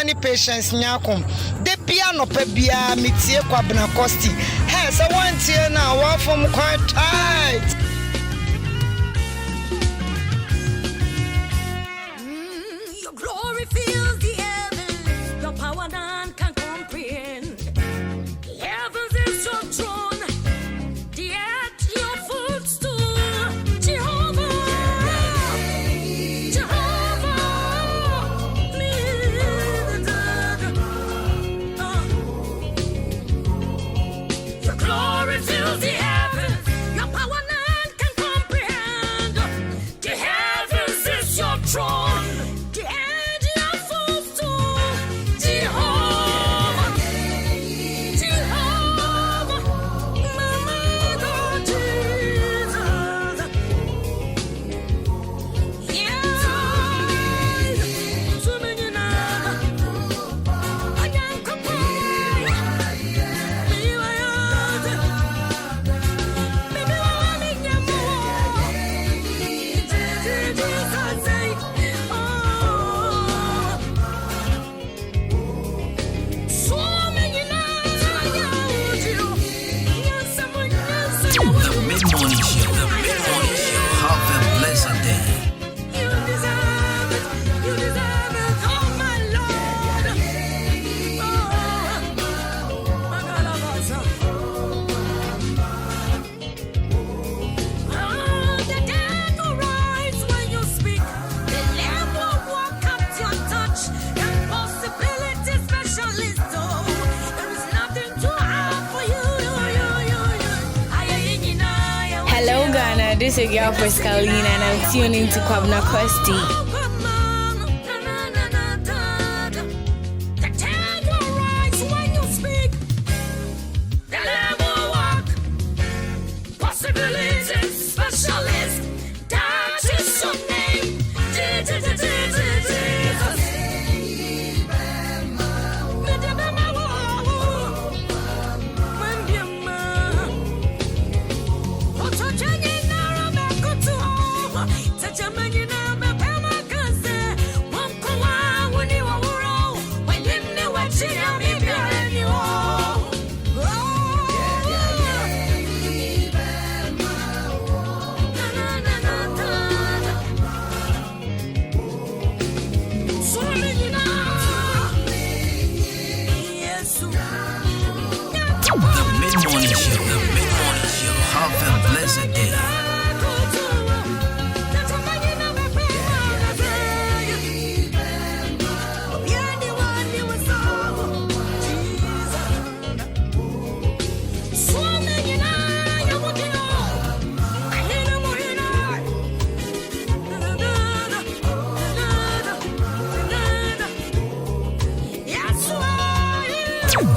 ni Patience Nyakom. De piano pe bia metie Kwabena Costy. Hey, so one tie na wa from quite tight. Your glory fills the heavens. Your power none can comprehend. The heavens is your throne. The earth your footstool. Jehovah. Your glory fills the heavens. Your power none can comprehend. The heavens is your throne. The earth your footstool. Jehovah. Jehovah. My God, Jesus. Yeah. So many now. I can't compare. Me, I am. Me, I am. Jesus, say, oh. So many now. Yes, someone, yes, someone. The mid-morning show. The mid-morning show. Have a blessed day. You deserve it. You deserve it. Oh, my Lord. Oh, my God, I was the dead will rise when you speak. The lamb will walk up to your touch. Impossibility specialist. Oh, there is nothing too hard for you. Hello Ghana, this is your girl Scalina and I'm tuning to Kwabena Costy. The dead will rise when you speak. The lamb will walk. Possibilities specialist. That is your name. Jesus. The mid-morning show. The mid-morning show. Have a blessed day.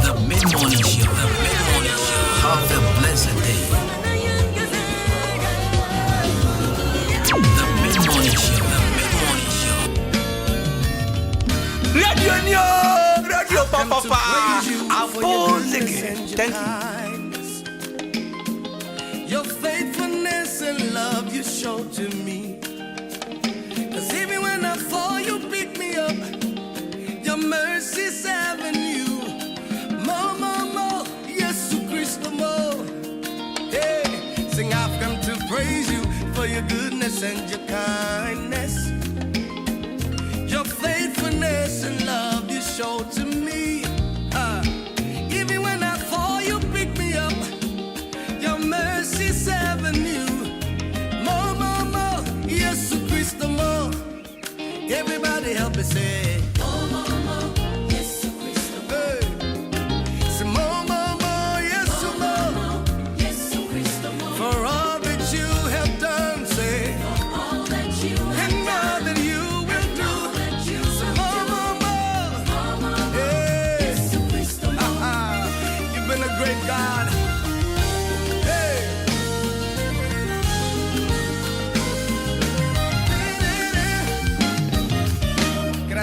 The mid-morning show. The mid-morning show. Have a blessed day. The mid-morning show. The midmorning show. Radio Papa. Thank you. Your faithfulness and love you show to me. 'Cause even when I fall, you pick me up. Your mercy's avenue. More, yes, Christ, more. Hey, sing, I've come to praise you for your goodness and your kindness. Your faithfulness and love you show to me. Even when I fall, you pick me up. Your mercy's avenue. More, yes, Christ, more. Everybody help me say.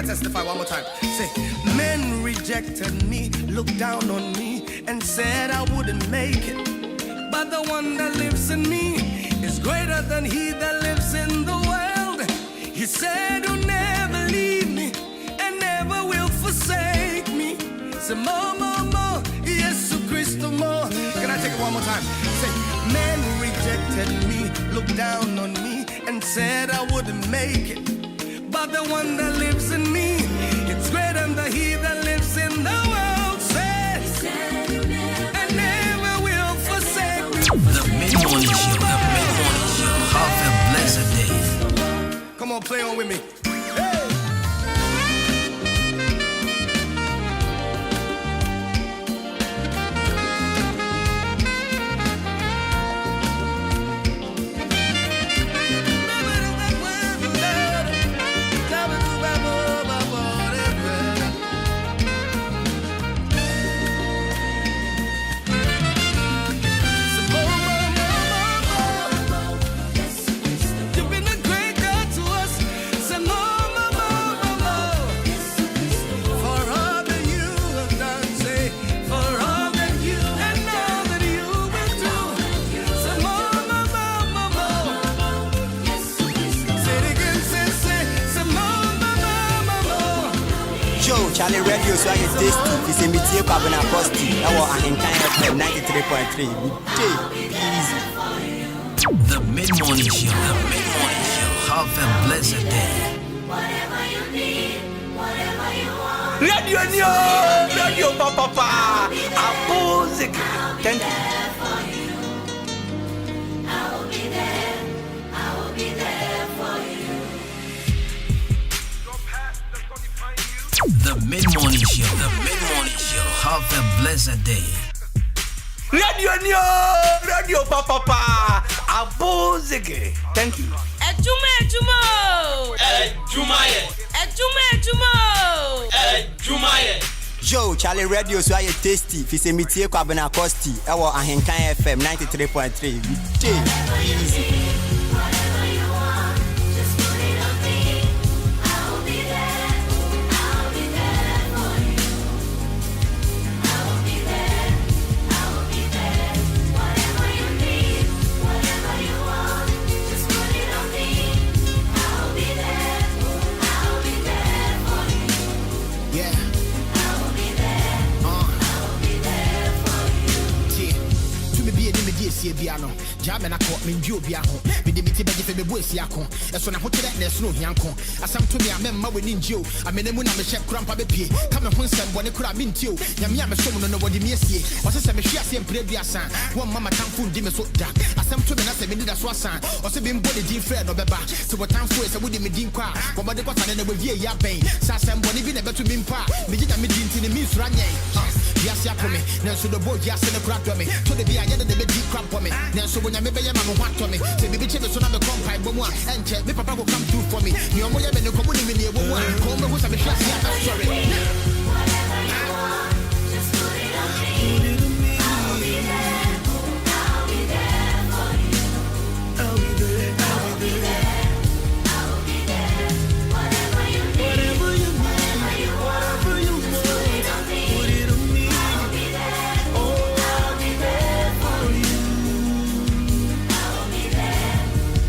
Testify one more time. Say, men rejected me, looked down on me, and said I wouldn't make it. But the one that lives in me is greater than he that lives in the world. He said, "You'll never leave me and never will forsake." Say more, more, more. Yes, Christo more. Can I take it one more time? Say, men rejected me, looked down on me, and said I wouldn't make it. But the one that lives in me, it's greater than he that lives in the world. Say, and never will forsake me. The Mid-Morning Show, the Mid-Morning Show. Have a blessed day. Come on, play on with me. Charlie Radio, so I get tasty. It's a meeting Kwabena Costy. I want an entire FM 93.3. Easy. The Mid-Morning Show, the Mid-Morning Show. Have a blessed day. Whatever you need, whatever you want. Radio Papa. Music. Thank you. I will be there. I will be there for you. The Mid-Morning Show, the Mid-Morning Show. Have a blessed day. Radio Papa. Music. Thank you. Adwuma. Joe, Charlie Radio, so I get tasty. It's a meeting Kwabena Costy. I want an entire FM 93.3. Easy. Whatever you want, just put it on me. I will be there. I'll be there for you. I will be there. I will be there. Whatever you need, whatever you want, just put it on me. I will be there. I'll be there for you. Yeah. I will be there. I will be there for you. To me be a see piano. Jam and I caught me in Jobiaho. With the meeting for the boys Yako. As when I put that there's no Yanko. As some to me, I remember when in Joe. I mean, when I'm a chef, Grandpa Bepi. Come and once when it could have been to Yamia, someone know what the Messi. Was a Samisha and Prebia San. One Mamma Tamfu Dimeso Dak. As some to me, I said, Minida Swasan. Or being body deep Fred or Beba. So what time for us, I would be Medin Qua. What about the Quatan and the Via Yapain? Sassam, when even a better mean pa. Medina Medin to the Miss Ranye. Yes, ya for me. Now, so the boy, yes, and the crap to me. To the Via, the deep crap for me. Now, so when I maybe I'm want to me. Say, baby, check the son of the company, Bomoa, and check, me papa will come through for me. You are more than a community with one. Call me who's a bit sorry. Whatever you want, just put it on me. I'll be there. I'll be there for you. I'll be there. I'll be there. I'll be there. Whatever you need, whatever you want, just put it on me. I'll be there. I'll be there for you. I'll be there.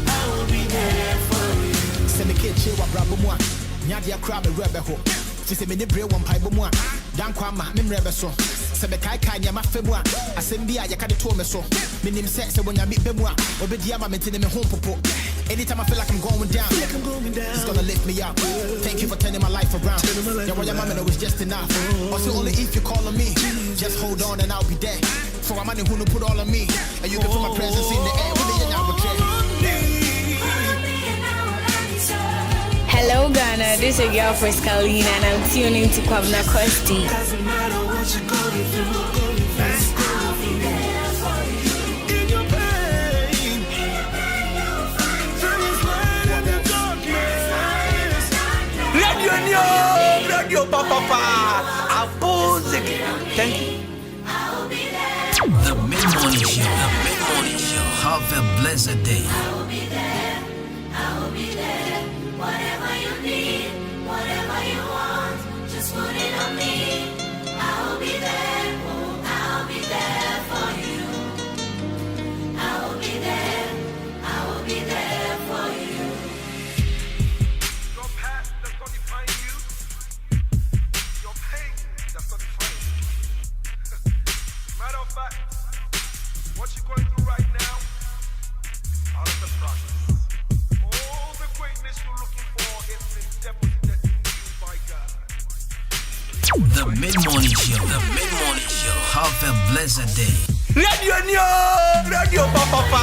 I'll be there for you. Send the kid chill, Brabomua. Nadia crab a rebel. She said, me brew one pipe bomua. Dan Kwama, Mim Rebeso. Sebekai Kanya, my Febua. I send the Ayaka to me so. Minim sex when I meet Bemua. Or be Diama maintaining me home popo. Anytime I feel like I'm going down, it's gonna lift me up. Thank you for turning my life around. Your mama was just enough. Also, only if you call on me, just hold on and I'll be there. For a money who no put all on me. And you can feel my presence in the air. With the young Hello Ghana, this is your girl Kwabena and I'm tuning to Kwabena Costy. Doesn't matter what you're going through. I'll be there for you. In your pain. Through his light in the darkness. Radio Papa. Music. Thank you. I'll be there. The Mid-Morning Show, the Mid-Morning Show. Have a blessed day. I will be there. I will be there. Whatever you need, whatever you want, just put it on me. I'll be there. I'll be there for you. I will be there. I will be there for you. Your past, that's gonna define you. Your pain, that's gonna define you. The mid-morning show. The mid-morning show. Have a blessed day. Radio Papa.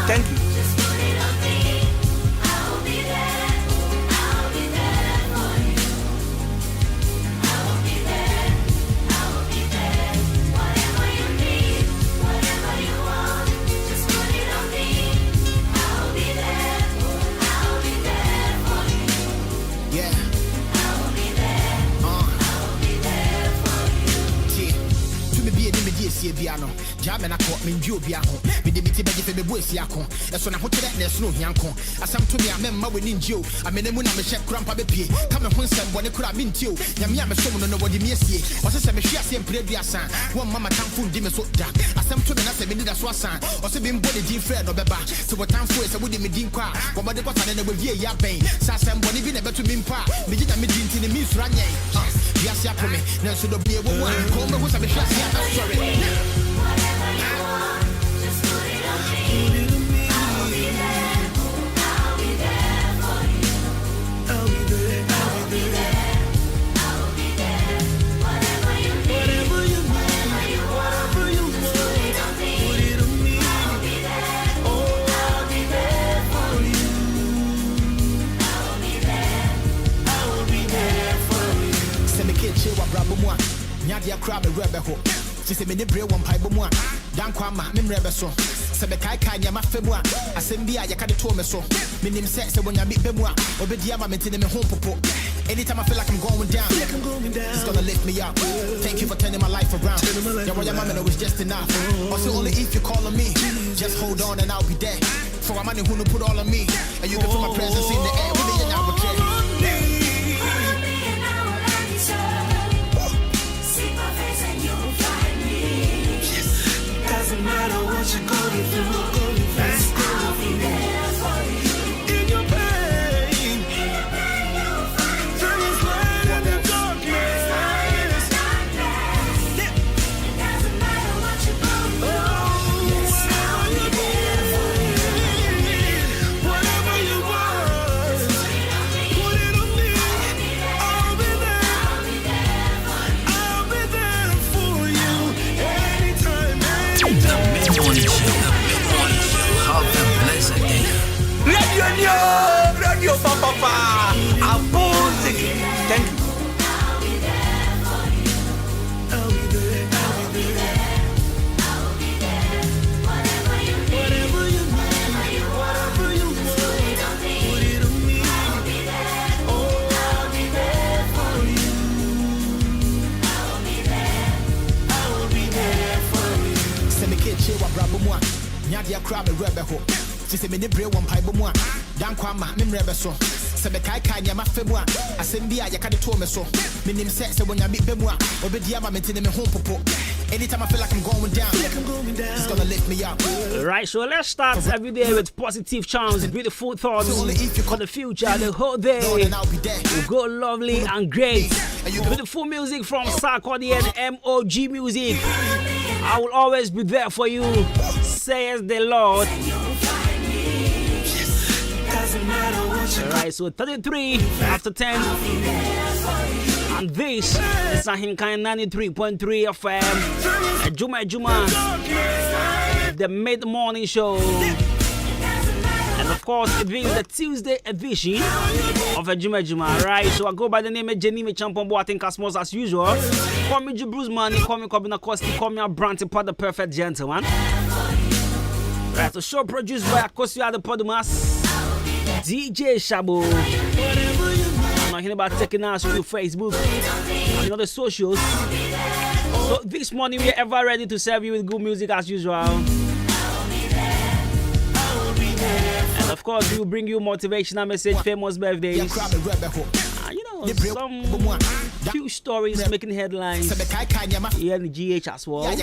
Thank you. Biano, Jamana caught me in Jubiaco, with the Mitty Betty Buesiaco, as when I put that there's no Yanko. As some to me, I remember when in Joe, I mean, when I'm a chef, Grandpa Bepi, come and once when it could have been to Yamma, someone know what you miss ye, or some Shia and Previasan, one Mamma Tamfun Dimaso Duck, as some to me, I said, Minida Swasan, or Sabin Body Dean Fred or Beba, so what time for us, I wouldn't be Dinqua, what about the button and with ye Yapane, Sassam, what even ever to Mimpa, Mijita Midin to the Miss Ranye. Yes, yeah, for me, now should be a woman, call me what's a sorry. Nadia crab a rebel. She said, "Many brave one pipe more. Dan Kwama, Mimrebeso. Sabekai Kanya Mafemua. Assembia, Yakatomeso. Minim sex when I meet Bemua. Obediama maintain me home popo. Anytime I feel like I'm going down, it's gonna lift me up. Thank you for turning my life around. Your mama was just enough. Also, only if you call on me, just hold on and I'll be there. For a money who put all on me, and you can feel my presence in the air. With the now, Doesn't matter what you're going through, I'll be there for you. In your pain, through this light and the darkness. It doesn't matter what you're going through, I'll be there for you. Whatever you want, put it on me. I'll be there. I'll be there for you anytime. The mid-morning show, have a blessed day. Radio Papa, thank you. I'll be there for you. I'll be there. I'll be there. Whatever you need, whatever you want, put it on me. I'll be there. Oh, I'll be there for you. I'll be there for you. Send me kitchen, what Brabomua. Nadia crab a rebel. She said, "Many brave one pipe more. Dan Kwama, Mimrebeso. Sabekai Kanya Mafemua. Assembia, Yakatomeso. Minim sex when I meet Bemua. Obediama maintain me home popo. Anytime I feel like I'm going down, it's gonna lift me up. Right, so let's start every day with positive charms, beautiful thoughts for the future. The whole day will go lovely and great. Beautiful music from Sarkodie and MOG Music. I will always be there for you, says the Lord. Alright, so 33 after 10. And this is Ahinkai 93.3 FM. Adwuma, the mid-morning show. And of course, it is the Tuesday edition of Adwuma. Right, so I go by the name of Jenny Champon Boating Cosmos as usual. Call me Bruce Money, call me Kwabena Costy, call me Branty Pod, the perfect gentleman. Right, so show produced by Akosi the Podmas, DJ Shabo. I'm not hearing about taking us to Facebook and other socials. So this morning we are ever ready to serve you with good music as usual. And of course, we will bring you motivational message, famous birthdays. Some few stories making headlines here in the GH as well. I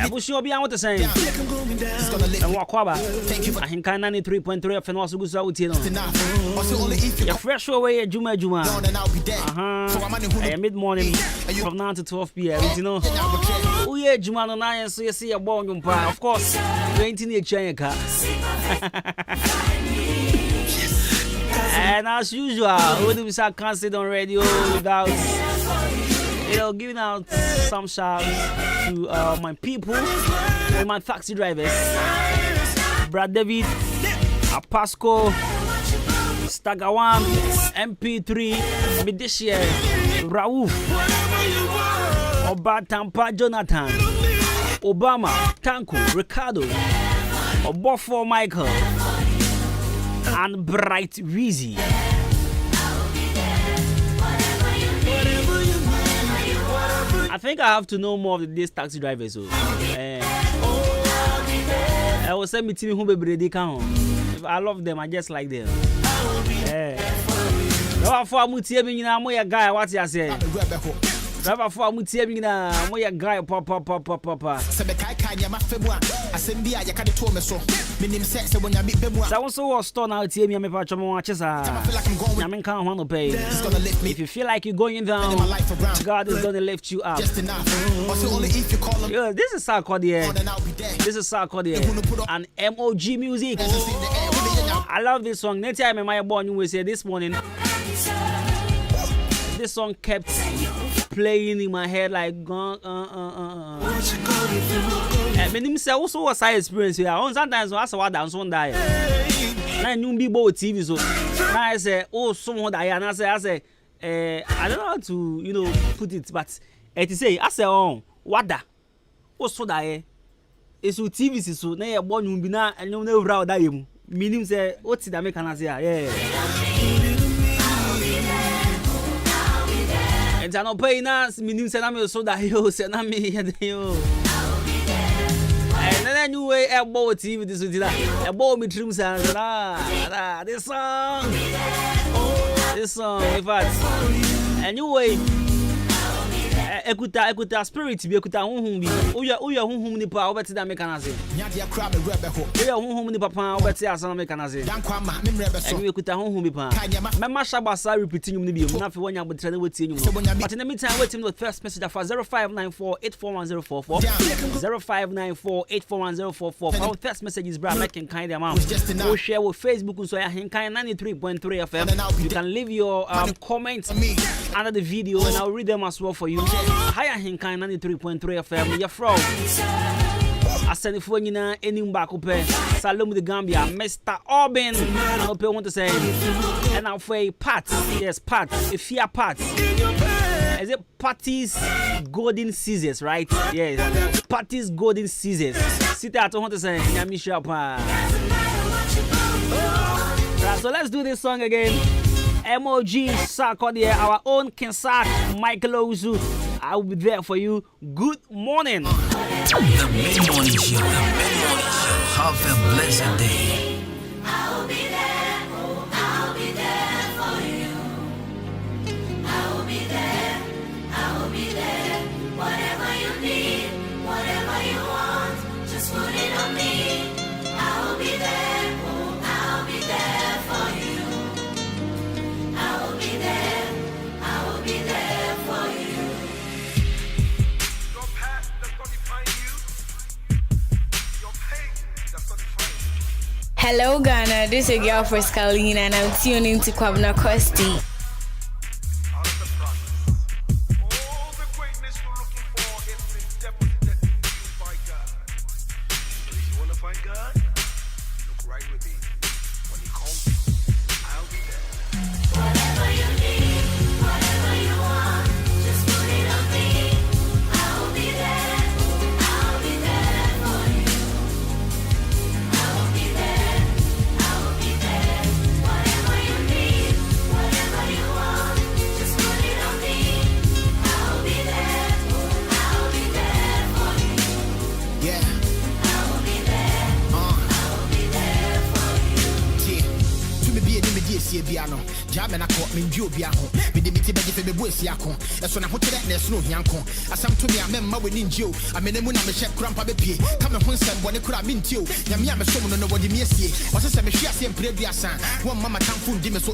will show you what to say. And walk over. I think 93.3 of Fenwas Gusa. You're fresh away at Juma. I am mid-morning from 9 to 12 p.m. You know, oh yeah, Juma no 9, so you see a bone. Of course, 20 years. And as usual, I can't sit on radio without, giving out some shouts to my people and my taxi drivers. Brad David, Apasco, Stagawan, MP3, Medishia, Raouf, Oba Tampa Jonathan, Obama, Tanko, Ricardo, Obofo Michael, and Bright Weezy. I think I have to know more of these taxi drivers. So, I will send me to who be can. I love them. I just like them. No, for Mutia, I'm a guy. What you say? Never for Mutia, I'm a guy. Papa. Assembia ya kade to me so minim se when ya meet bemwa so also was store now tie me pa chomo wa chesa na men kan ho no pay. If you feel like you're going down, God is going to lift you up. Just enough. Also only if you call him. Yo, this is Sarkodie. This is Sarkodie and MOG music. I love this song. Next time my born you will say this morning. This song kept playing in my head like Meaning say also was I experience here. Sometimes I say what dance one die. Now you be both TV so. Now I say someone die and I say I don't know how to put it, but it say I say what da so die. It's so TV so na you born you be na and you never proud die mu. Meaning say what did I make an say yeah. And I no pay na meaning say na me so die yo say na me yo. And then you way about TV this with that. About me trims and this song in fact. And you way ekuta spirit bi ekuta honhom bi. Oya honhom ni pa obeti da make na say. Nya dia kra me rebe ho. Oya honhom ni papa obeti asa na make na say. Dan kwa ma me rebe so. Enu ekuta honhom bi pa. Me ma shabasa repeating nyum ni bi mu na fe wonya botre na wetie nyum. But in the meantime waiting with first message for 0594841044 0594841044. Our first message is bra making kind amount. We'll share with Facebook so ya Hinkai 93.3 FM. You can leave your comments under the video and I'll read them as well for you. Higher Hinkai 93.3 FM. You're from. I send it for you now. Any back up. Salome the Gambia. Mr. Orban. I hope you want to say. And I'll say Pat. Yes, Pat. If you're Pat. Is it Patty's Golden Scissors, right? Yes. Patty's Golden Scissors. Sit there. I want to say. Right, so let's do this song again. MOG Sarkodie, our own Kensak, Michael Ozu. I will be there for you. Good morning. The mid-morning show. Have a blessed day. I'll be there. I'll be there for you. I'll be there. I'll be there. Whatever you need, whatever you want, just put it on me. I'll be there. I'll be there for you. I'll be there for you. Your past does not define you. Your pain does not define you. Hello Ghana, this is your girl Frescalina and I'm tuning to Kwabena Costy. Out of the process. All the greatness you're looking for is deposited in you by God. So if you want to find God, look right with me. When He calls you, I'll be there. Whatever you need, whatever you want, just put it on me. I'll be there. I'll be there for you. I'll be there. I'll be there. Whatever you need, whatever you want, just put it on me. I'll be there. I'll be there for you. Yeah. I'll be there. I'll be there for you. To me be a see piano. Jam and I caught me in Biaho. Be the meeting for the boys Yako. As when I put that nest no Yanko. As I'm to me, I remember when in Joe. I mean, when I'm a chef grandpa be come and once when they could have been to Yamia, someone nobody me see. Was a semi share same previous son. One mama can't fool Dimas.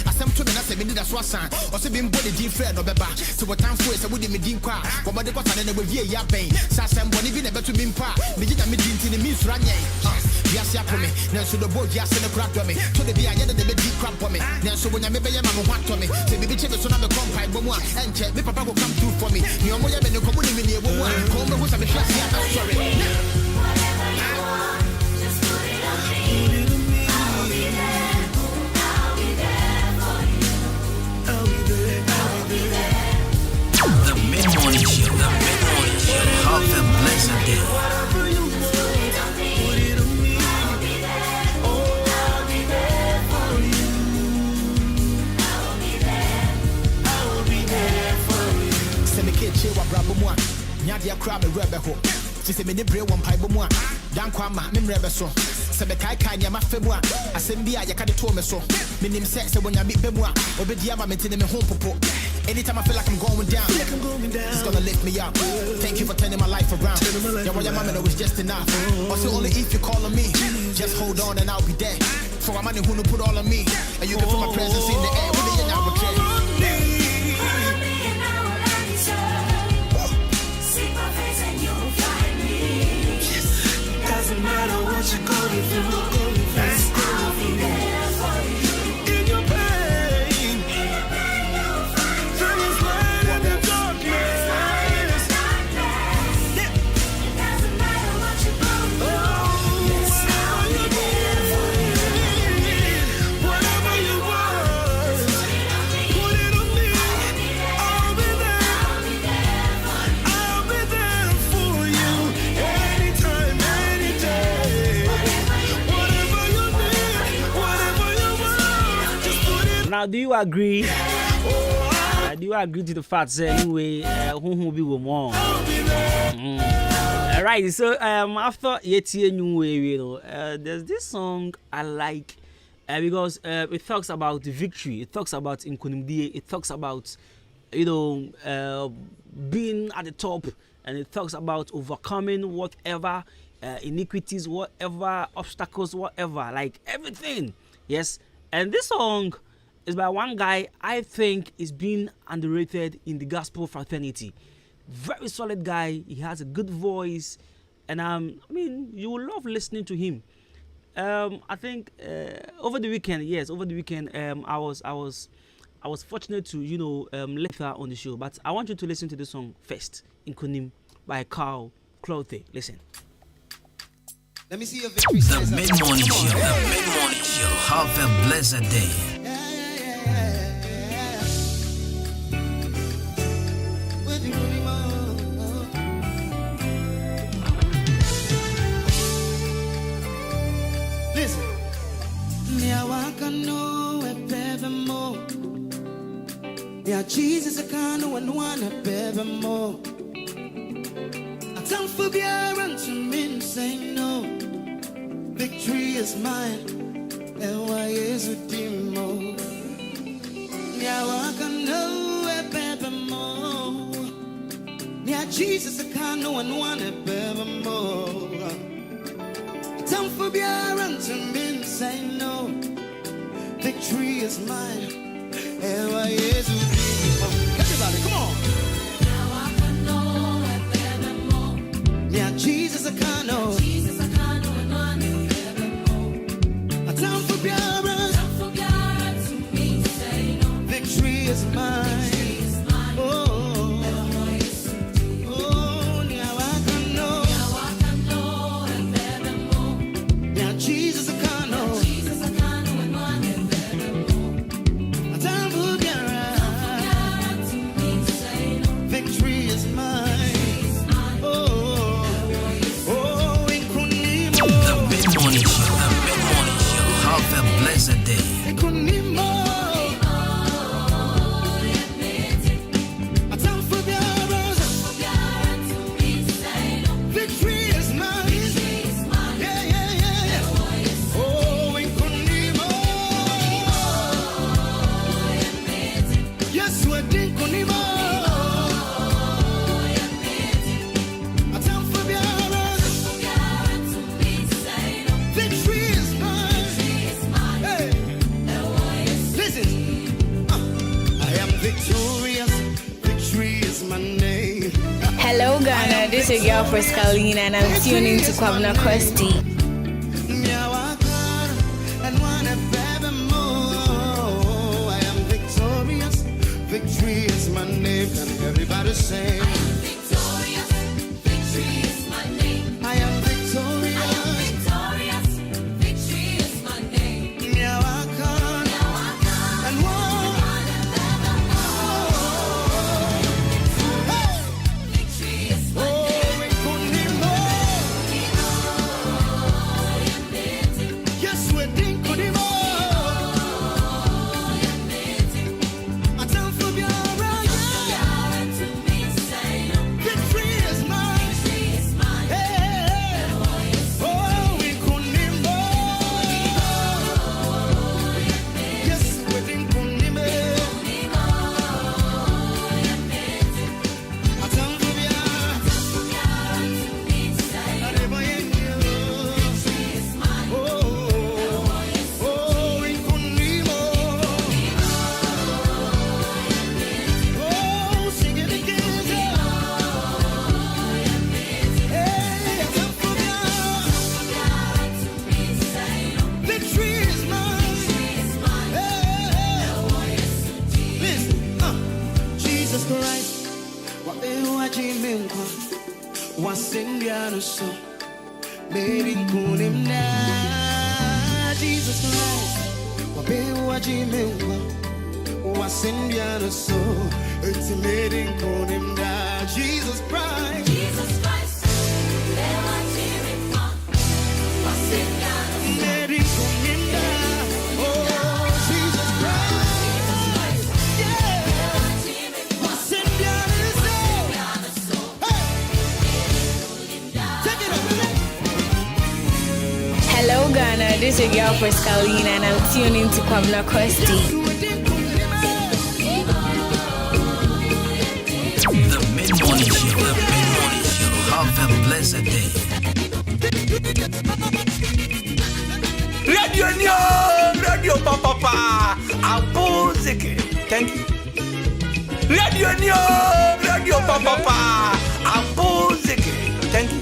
As some to me, I say, me that's what sign. Or say, being body deep friend or beba. So what time for it, I wouldn't be deep car. What about the cotton and the way ya pain? Sassam, one even better to be pa. Me did a meeting in the means run. Yes, ya for me. Now, so the board, yes, and the crap to me. To the beer, the deep crap for me. Now, so when I maybe your mama want to me, say, baby, check the son of the company, and check, me papa will come through for me. You are more than the community, a woman. Call me who's a bit sorry. The mid-morning show. Have a blessed day. Chewa brabo moi nyadia kra me rebe ho ti se me ne bre won paibo mu a dan kwa ma me rebe so se be kai kai nya ma fe mu a asem bi a yaka de to me so me nim se wonya bi be mu a obedi ama me tene me ho popo anytime I feel like I'm going down it's gonna lift me up. Thank you for turning my life around. Yeah, well, your mama know it's just enough. Also only if you call on me, just hold on and I'll be there. For my money who no put all on me, and you can feel my presence in the air. What do you now care? Doesn't matter what you're going through, I'll be there for you. In your pain, through his light in the darkness. It doesn't matter what you're going through, I'll be there for you. Whatever you want, put it on me. I'll be there. I'll be there for you. Anytime, any day. Whatever you need, whatever you want, just put it. Now, do you agree? Do you agree to the fact that anyway, who will be with more? Right. So after Yeti New you know, there's this song I like because it talks about victory. It talks about Inkunimdi. It talks about being at the top, and it talks about overcoming whatever iniquities, whatever obstacles, whatever, like everything. Yes. And this song is by one guy I think is being underrated in the gospel fraternity. Very solid guy. He has a good voice, and I mean, you will love listening to him. I think over the weekend, I was fortunate to let her on the show. But I want you to listen to the song first, Inkunim by Carl Clothe. Listen. Let me see your victory. The mid-morning show. Have a blessed day. Listen. Yeah, Jesus, I can't know one a baby more. I don't forget to me saying no. Victory is mine. And why is it demo? Yeah, I can know a baby more. Yeah, Jesus, I can't know one a baby more. Don't forget to me saying no. Victory is mine. And why is it demo? Everybody, come on. Yeah, Jesus, I can't know. Jesus, I can't know one I don't forget to me to say no. Victory is mine. Oh, yeah, I can know. Yeah, Jesus, I can't know. Jesus, I can't know one I don't forget to me to say no. Victory is mine. Have a blessed day. this is your girl Frescalina and I'm tuning to Kwabena Costy. I am victorious. Victory is my name. Can everybody say? I am victorious. Victory is my name. I am victorious. I am victorious. Victory is my name. And one. Victory is my name. Yes, we're doing good. So made in kunim na Jesus Christ wa be wa jimewa wa sendiana so it's made in kunim na Jesus Christ be wa jimewa wa sendiana made in kunim na oh Jesus Christ yeah wa sendiana so Hello Ghana, this is your girl Frescalina and I'm tuning to Kwabena Costy. The mid-morning show. The mid-morning show. Have a blessed day. Radio Papa, Abuzike. Thank you. Radio Papa, Abuzike. Thank you.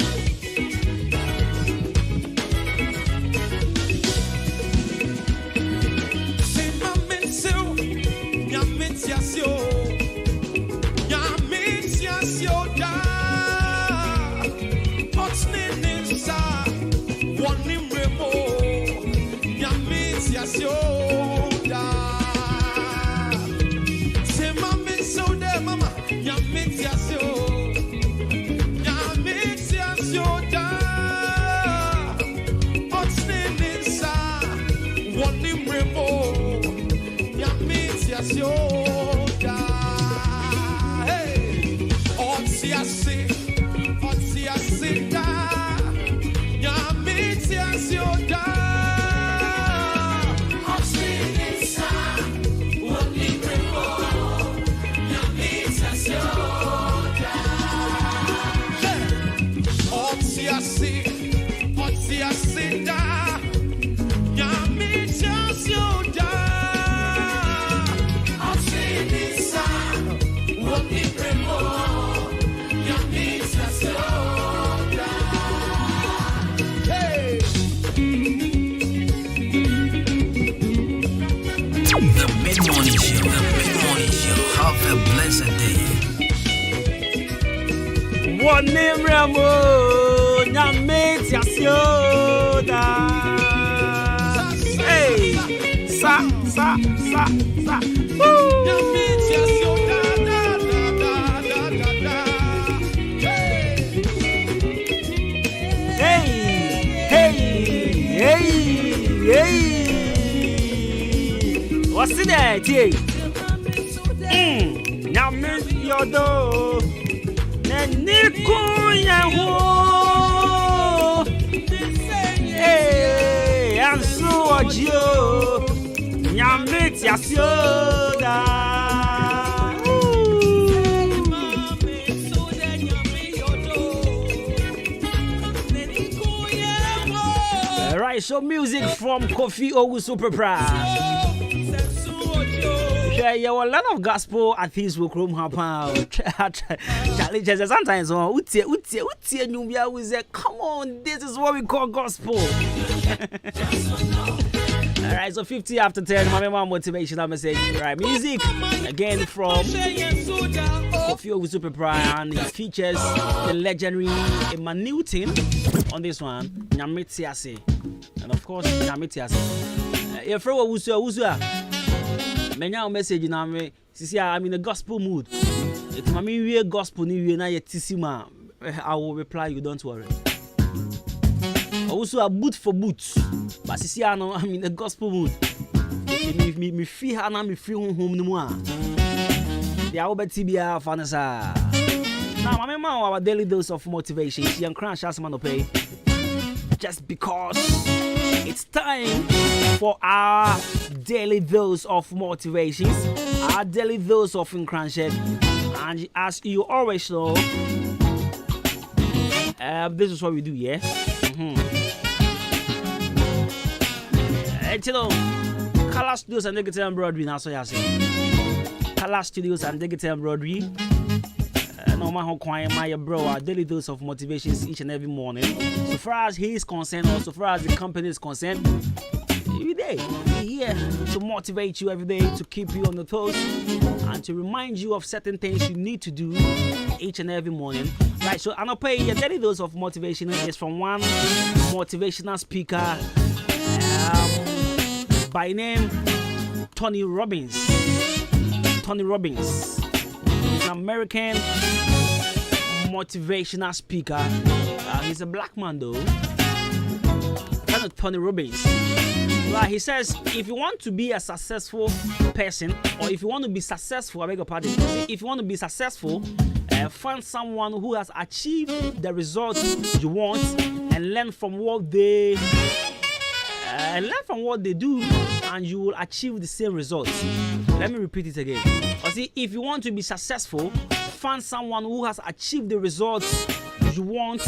Have a blessed day. One name Ramo, Namit Yasioda. Hey, sa. Woo! Namit Yasioda. Hey. What's that? Namit Yodo. Hey, I'm so Joe. Nyamit Yasioda. Right, so music from Kofi Owu Super Proud. Yeah, well, a lot of gospel artists will come up. Charlie, sometimes, we say, come on, this is what we call gospel. All right, so 50 after 10, my mom motivational message. Right, music again from Kofi Super Prime, and it features the legendary Emma Newton on this one, Nyamitiase, and of course Nyamitiase. If you Wusu, menya message na me, sisi I'm in a gospel mood. If my we gospel ni we na yetisima, I will reply you, don't worry. Also a boot for boots. But see, I'm in the gospel mood. Me feel how me feel home no more. The Albert TBR fanasa. Now, my mama, our daily dose of motivation. Young crash as man pay. Just because it's time for our daily dose of motivations, our daily dose of crash. And as you always know, this is what we do, yeah. You know, Color Studios and Digital Embroidery now, so you say. Color Studios and Digital Embroidery. No matter how quiet my bro, our daily dose of motivations each and every morning. So far as he is concerned, or so far as the company is concerned, every day we're here to motivate you every day, to keep you on the toes, and to remind you of certain things you need to do each and every morning. Right, so I'll pay your daily dose of motivation is from one motivational speaker. By name Tony Robbins. Tony Robbins, an American motivational speaker. He's a black man though. Kind of Tony Robbins. Right, he says if you want to be a successful person, or if you want to be successful, I beg your pardon. If you want to be successful, find someone who has achieved the results you want and learn from what they. Do, and you will achieve the same results. Let me repeat it again. See, if you want to be successful, find someone who has achieved the results you want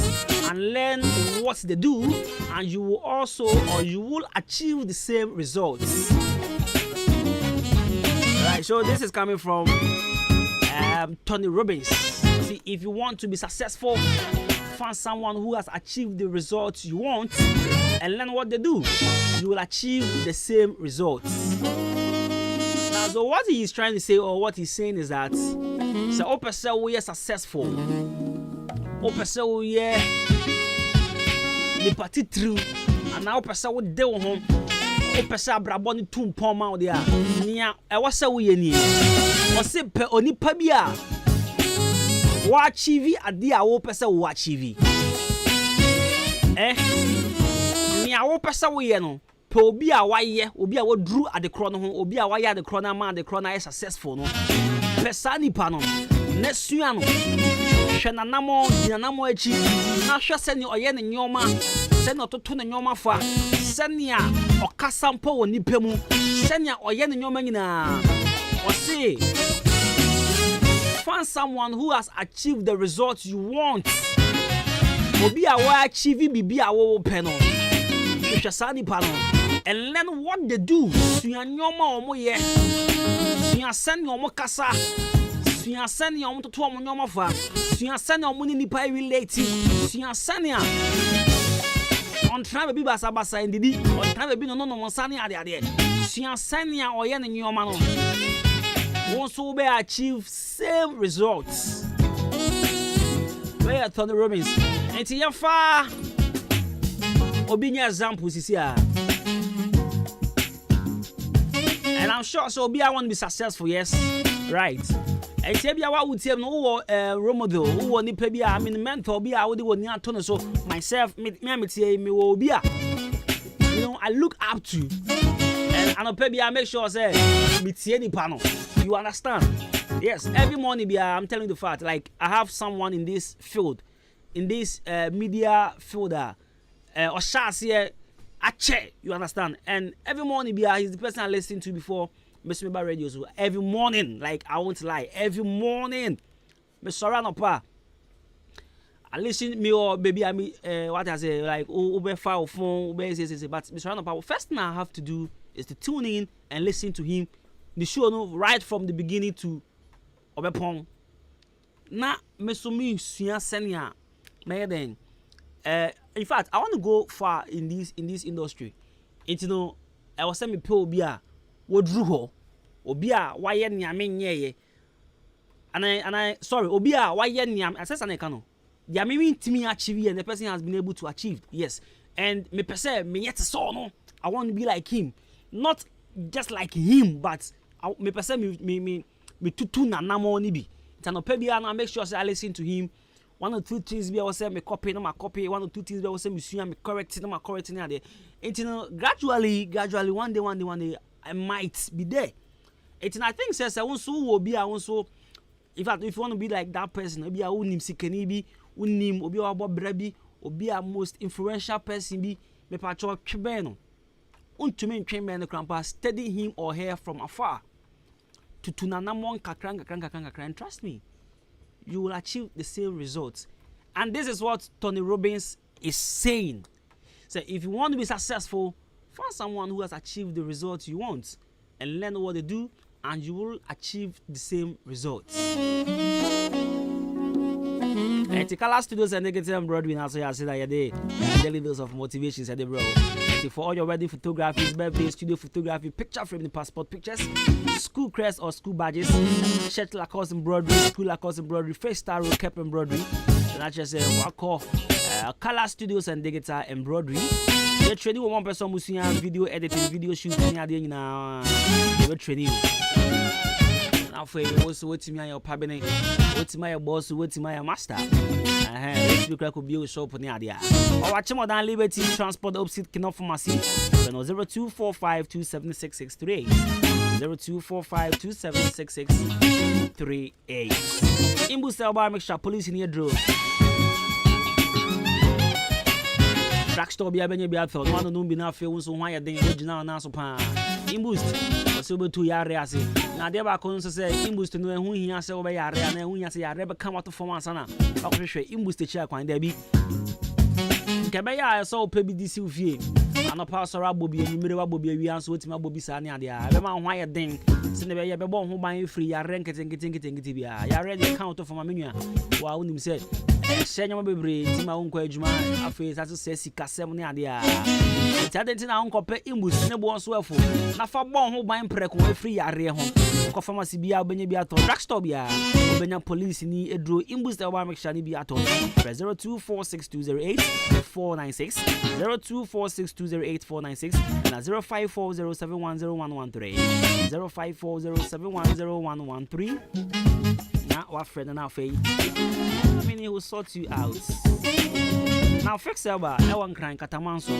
and learn what they do, and you will achieve the same results. Right, so this is coming from Tony Robbins. See, if you want to be successful, find someone who has achieved the results you want and learn what they do. You will achieve the same results. Now, so what he is trying to say, or what he's saying, is that so opesa we are successful. Opesa we are the party through, and now opesa we deal home. Opesa braboni tumpoma odia. Nia ewasa we ni. Ose pe oni pabia. Wa achieve ade a wo pesa wo achieve. Nia wo pesa wo ye no. Pe obi a waye, obi a wo dru ade kro no ho, obi a waye ade kro na ma ade kro na is successful no. Pesa nipa no. Na sua no. Hwe nanamo, dinanamo achi. Na hwe se ni oye ne nyoma, se ni ototo ne nyoma fa, se ni a okasa mpo wo nipa mu, se ni a oye ne nyoma nyina. Osi find someone who has achieved the results you want. Obi a wa achieve bibi a wo pe no. Hwe sani pa no. And learn what they do. Sua nyoma omo ye. Sua sani omo kasa. Sua sani omo toto omo nyoma fa. Sua sani omo ni nipa relate. Sua sani a on try be basa basa ndidi. On try be no sani ade. Sua sani a oye ne nyoma no. Once we be achieve same results. Where Tony Robbins. Enti ya fa obi nya examples is here. And I'm sure so be I want to be successful, yes. Right. And say be I would say no role model, who ni pe be I mean mentor be I would go near Tony, so myself me will be a, you know, I look up to. And I pe be I make sure say me tie ni panel. You understand? Yes, every morning be I'm telling the fact, like I have someone in this field, in this media field or shots here. You understand? And every morning, he's the person I listen to before Mr. Meba Radio. So every morning, like I won't lie, every morning, Mr. Ranopa, I listen me or baby, I mean, what I say, like Uber file phone, Uber says, but Mr. Ranopa, first thing I have to do is to tune in and listen to him the show no right from the beginning to obepon na mesumi sua senia na then in fact I want to go far in this industry. It no I was saying me pe obi a wodru ho obi a waye niame nyeye and I sorry obi a waye niam assess an ekano dia me ntimi achieve and the person has been able to achieve. Yes, and me pese me yet so no I want to be like him, not just like him, but me pese me tutu na namo ni bi tano pe bia na make sure say I listen to him. One or two things be I say me copy no my copy, one or two things be I say me sua me correct no my correct na there. You know, gradually one day I might be there. And I think says I want so will be I want so in fact if you want to be like that person be a unim sikeni bi unim obi wa brebi obi a most influential person bi me pacho twebe no untumi ntwembe no krampa study him or her from afar to tunanamon kakran and trust me you will achieve the same results. And this is what Tony Robbins is saying. So if you want to be successful, find someone who has achieved the results you want and learn what they do, and you will achieve the same results. Tikala Studios and Negative Broadway now, so I say that you're there. Daily dose of motivation, said the bro. For all your wedding photographies, birthday, studio photography, picture frame, the passport pictures, school crest or school badges, shirt Lacoste embroidery, school Lacoste embroidery, face star roll cap embroidery. And I just say, what call Color Studios and Digital Embroidery. They're training with one person who's video editing, video shooting, they're training. Now for you, also what's my pabene, what's my boss, what's my master. Let's look like a bio shop on the idea. Or watch more than Liberty Transport opposite Kino Pharmacy. 0245276638. 0245276638. Imbu Selbar make sure police in your drove. Track store be a benny be a thought. One no be na feel so why you think original na so pa. Imboost was able to yare as it. Now there back on say imboost no who he say over yare and who he say yare come out for one sana. Okay, imboost the chair kwan there be. Kebeya so pe bi disi ufie. Ano pastor abobi enimere wabobi awi anso wetima abobi sa ne ade a. Be ma ho aye den. Se ne be ye be bo ho ban free yare nkete bia. Yare dey count for ma menua. Wa unim say Senya bebre tima unko adwuma afi sase sesi kasem ne ade a tadenti na unko pe imbus ne bo so afo na fa bon ho ban preko afri yare ho ko pharmacy bia obenya bia to drugstore bia obenya police ni edro imbus da ba make sure ni bia to 0246208496 0246208496 na 0540710113 0540710113 na wa friend na afei he will sort you out. Now fix elba, I want crying catamanso.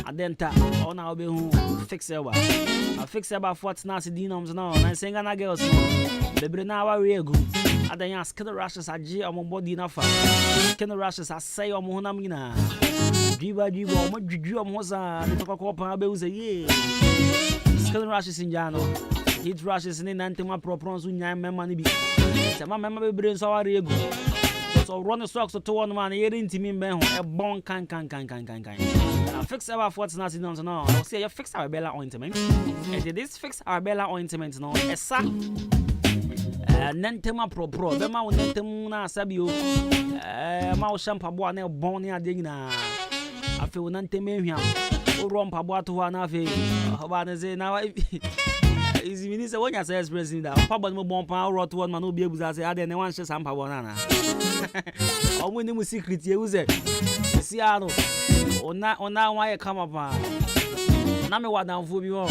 Adenta, or now be who fix elba. I fix elba for what's nasty denoms now, and I sing an girls. The Brenawa Regu. Adan skin rashes are G on body enough. Skin rashes are say on Monamina. Jiba, what did you almost the Copa Bells a year? Skin rashes in Jano. Heat rashes in Antema Propons who name money. My memory brains are ego. So run the socks to one man, here in Timmy Ben, a bon can. Now fix our what's not in now. I'll say you fix our Bella ointment. And this fix our Bella ointment now. A sack. Nentema pro, the mount Nentemuna Sabio. Mouth shampoo, one bonia digna. I feel Nentemia. Oh, rompa boato one of it. How about I say now? Is minister when you say expressing that papa no bon pa rot one man no be able to say ade ne wan hye sampa bonana o mo ni mu secret e wu say si aro ona wan ye come up na me wadanfo bi ho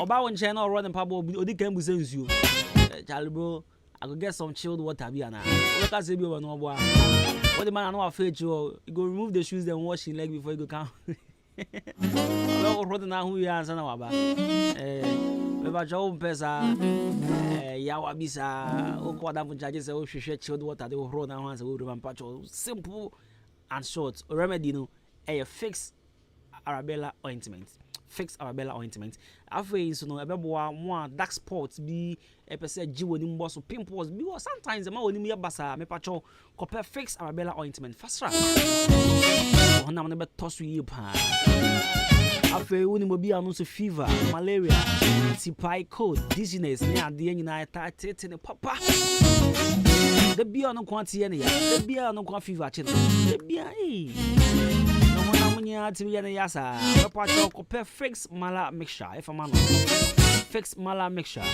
oba won che na ro ne papa odi kan bu sensuo Charlie bro I go get some chilled water bi ana o ka say bi o no bo a what the man no afeach you go remove the shoes then wash your leg before you go come well ro na hu ya answer na waba Eba jow pesa yawa bisa okwada funjaje se o hwehwe chilled water de horo na ho anse wo reba mpacho simple and short remedy no fix Arabella ointment afei so no ebeboa mo dark spots bi epese jiwo ni mboso pimples bi or sometimes ma woni me basa me pacho copper fix Arabella ointment fastra ona mo ne be tosu yi pa Afe uni mobi anu so fever, malaria, tipai cold, dizziness, ne ade nyina ta tete ne papa. The beer no quantity any, the beer no quantity fever chin. The beer no one amunya to be any yasa. Papa choco fix mala mixture. If a man fix mala mixture.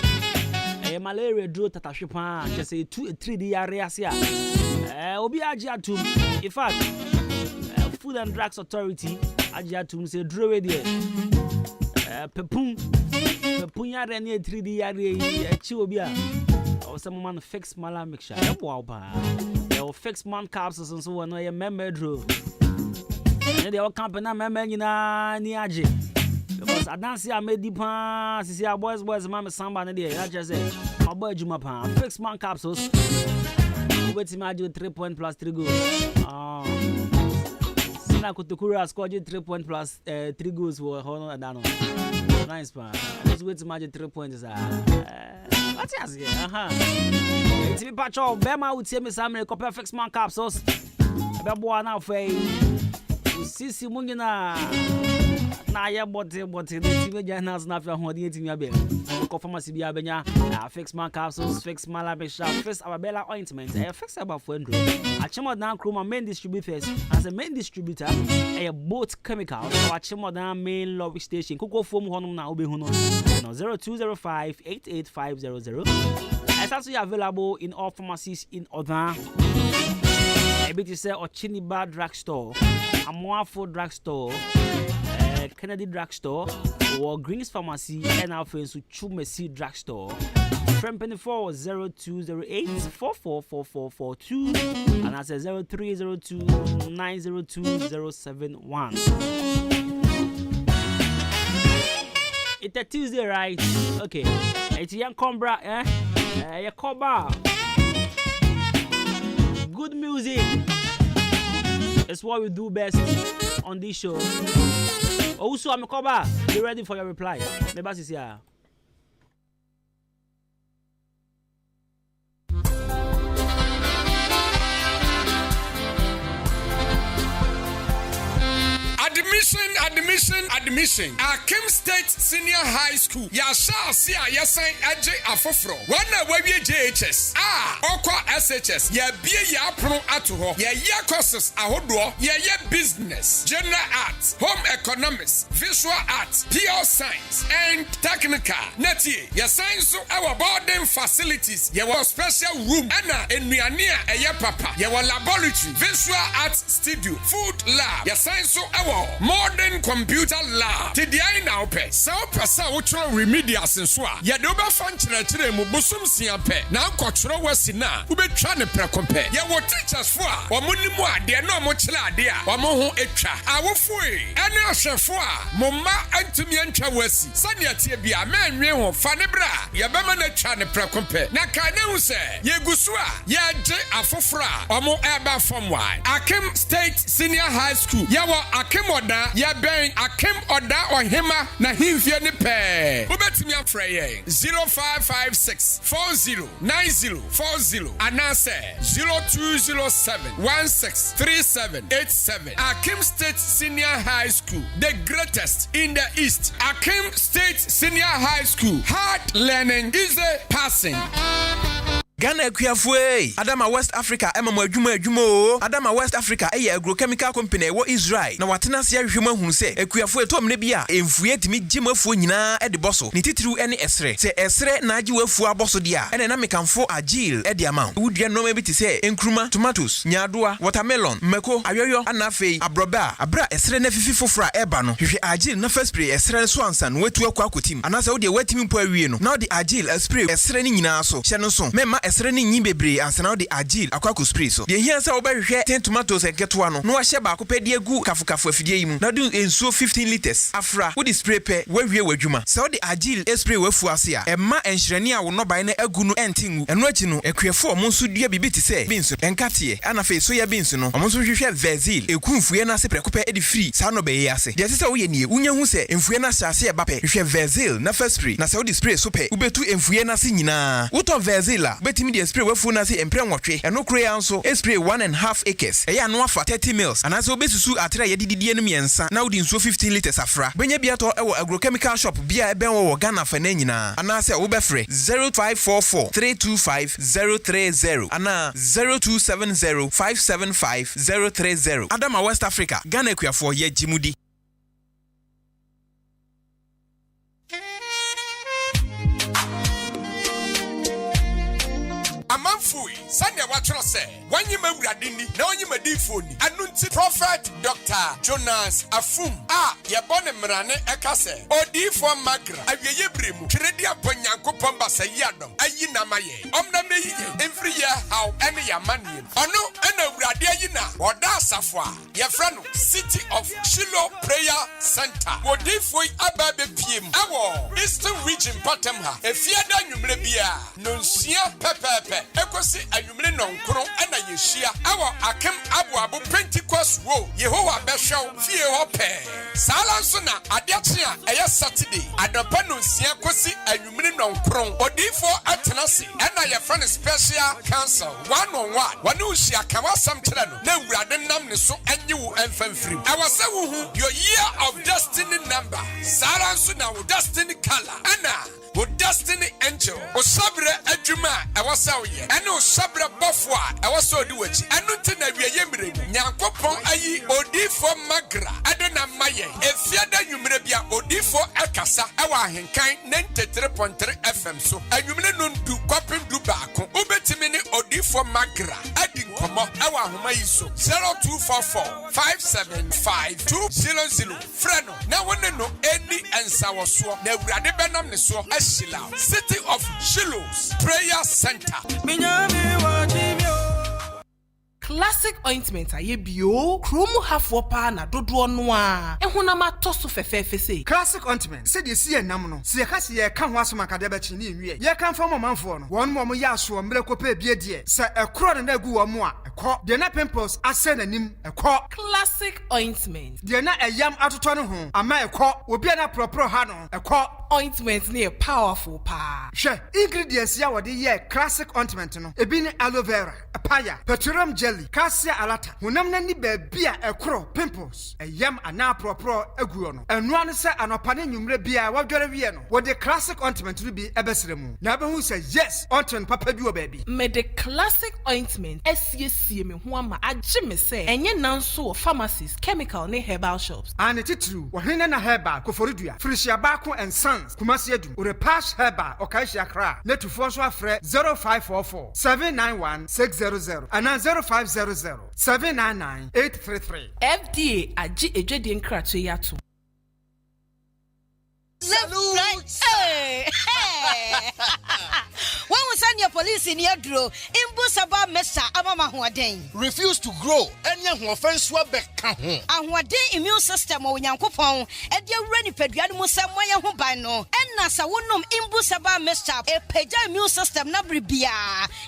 A malaria drew tatashipa, just say 2-3 areas here. Obi ajiatum. In fact, Food and Drugs Authority ajiatum say draw it there. Pepun ya rene 3D area chiobia. Or some man fix mala mixture. Or fix man capsules and so on. No, member drew. They all company member niaje. Because I don't see I made deep see our boys, mama samba there. I just say, my boy Juma Pan, fix man capsules. Wait to imagine 3 point plus 3 goals. Sina Kutukura scored 3 point plus 3 goals for Honor Adano. Nice man. Just wait to imagine 3 points. What's yes? It's me patch of Bema would say me some perfect man capsules. Bebo now for Sisi Mungina. Na ya bote the TV journals na fa hodi etimi abe ko pharmacy bia benya fix man capsules fix malabesha fix ababella ointment fix about fuendro Achimodan Chroma main distributors as a main distributor both chemicals Achimodan main lobby station koko form honum na obehu no 0205885000 it's also available in all pharmacies in Odan Ebiti say Ochiniba drugstore Amoafo drugstore Kennedy Drugstore or Greens Pharmacy and our friends who Chumesi Drugstore. From 0208 444442 and that's 0302 902 071. It's a Tuesday, right? Okay. It's a young Combra, Yakoba. Good music is what we do best on this show. Also, I'm Koba. Be ready for your reply. Maybe this here. Admission. Akim State Senior High School. Ya shall see a yasan AJ Afofro. One way JHS. Okwa SHS. Ya be ya pro atuho. Ya courses ahodo. Ya business, general arts, home economics, visual arts, pure science, and technical. Neti. Ya science so our boarding facilities. Ya wa special room. Ana enuania ya papa. Ya wa laboratory, visual arts studio, food lab. Ya science so our modern computer lab. Today now pe. So pesa utro remedials in swa. Ya doba fanchire mu busum siampe. Na kwatro wasina. Ube try ne prekompe. Ya wo teachers fo a. Omo ni mu ade na omo chile ade a. Omo ho etwa. Awofo e. Ene ahwefo a. Momma antumi antwa wasi. Sane atie bia ma anwe ho fa ne bra. Ya bema na twa ne prekompe. Na ka ne hu se. Ye gusu a. Ya je afofro a. Omo eba form 1. Akim State Senior High School. Ya wo Akim Oda. Ya ben Akim Oda Ohima na himfie ne pe. Ubetimi afra ye 0556 409040 anase 0207 163787. Akim State Senior High School, the greatest in the East. Akim State Senior High School, hard learning, easy passing. Ghana Ekuafue Adama West Africa emamo adwuma Adama West Africa agrochemical company wo Israel na watena se ahwehwem ahunu se Ekuafue tom ne bia emfue timi gimafuo nyina de boso ne titiru ene esre se esre na agi wafuo aboso dia ene na mekanfo agile de ama wudua no ma bi te se enkruma tomatoes nyadoa watermelon meko ayoyo anafei abroba abra esre na fifi fofora eba no hwehwe agile na first spray esre so ansa no watu akwa akotim anasa wo de watimi mpo awie no na de agile spray esre ni nyina so hye no so mema esre ni nyi bebre ansana de agile akwa spray so de hia sa wo behwe 10 tomatoes eketo ano no ahye ba akopedi egu kafukafu afidie yimu na do ensuo 15 liters afra wo de spray pe wawie wadwuma sa wo de agile spray wafu ase a emma enhyreni a wo no ban na agu no entingu eno achi no ekuefo omo nso dua bibi te se binso enkate ana fe so ya binso no omo nso hwehwe vezil ekunfue na se prekope edi free sa no be ase de se wo ye nie unya hu se enfue na hyase e ba pe hwehwe vezil na first spray na sa wo de spray so pe ubetu enfue na se nyina wo to vezil a wobetimi de spray wafu na se empre nwotwe eno kro ya nso spray 1.5 acres eya no afa 30 mils anase obesusu atira ye dididie no miensa na wodi nso 15 liters afra benya bia to ewo agrochemical shop bia eben wo Ghana fa na nyina anase obefre 0544 325 030 ana 0270 575 030 Adama West Africa Ghana ekuafo ye jimudi. Amanfui, Sunday Watcher say, when you may radini, now you may defoni. Anunti Prophet Dr. Jonas Afum, Yabone Mrane Ekase, Odi for Magra, Ayebrimu, Tredia Ponyanko Pomba Sayadom, Ayinamaye, Omname, every year how any Yamani, Ono, and Radiana, or Dasafwa, Yafrano, City of Shiloh Prayer Center, Odifoi Ababe PM, Awo, Eastern Region Potemha, a Fiada Numrebia, Nunsia Pepe. Ekosi ayumle nonkro ana yeshia awo akem abu Pentecost wo Yehowa beshaw fie ho pe sala nso na adeakye a eye Saturday adopa no nsia kosi ayumle nonkro odifo atenase ana ye friend special council 1-on-1 wanu uhia kawasam kire no na wurade nam ne so anyi wo emfamfiri awase wo hu your year of destiny number sala nso na wo destiny color ana wo destiny angel o sabre adwuma awasawoye ene o sabre bofwa awasodi wachi anu nte na wiye mire nyankopon ayi odifo magra adena maye efiada nwumire bia odifo akasa awa ahenkan 93.3 FM so anwumire no ndu kwapem du baako obetimi ni odifo magra adi nkomo awa ahoma yi so 0244 575 freno na wone no eni ensawoso na awurade benam ne so City of Shiloh's Prayer Center. Classic ointment aye bio kromu hafo pa na dodo no a ehunama toso fefefe sei classic ointment se de sie nam no se ka se ye ka ho asoma ka de ba chi ni nwie ye kan fa manfo no won mo ya so mreko pa bie die se ekro na gu wo mo a ekọ de na pimples ase nanim ekọ classic ointment de na eyam atoto no ho ama ekọ obi na propro ha no ekọ ointment ne powerful pa hwe ingredients ya wode ye classic ointment no ebi ni aloe vera apaya petroleum jelly Cassia alata hunam na ni bia ekro pimples eyam ana propro aguo no eno ane se anopane nwumre bia wadware wie no wo de classic ointment no bi ebesere mu na be hu se yes ointment papa bi o baby me de classic ointment esiesie me ho ama agye me se enye nanso pharmacies chemical ne herbal shops ane titru wo hene na herbal koforidua frisia baako and sons kumasi adu ore pass herbal okaishia kra netufo so afre 0544 791 600 ana 05 070-799-833 FDA aji ejedi nkratu yato Hey! When we send your police in your draw, Imbusaba Mesa Amama Huaden. Refuse to grow, and young offense wabek. And what day immune system or Yankopon, and your ready pediamus somewhere who by no, and Nasa wonum Imbusaba Mesa, a peja immune system nabribia.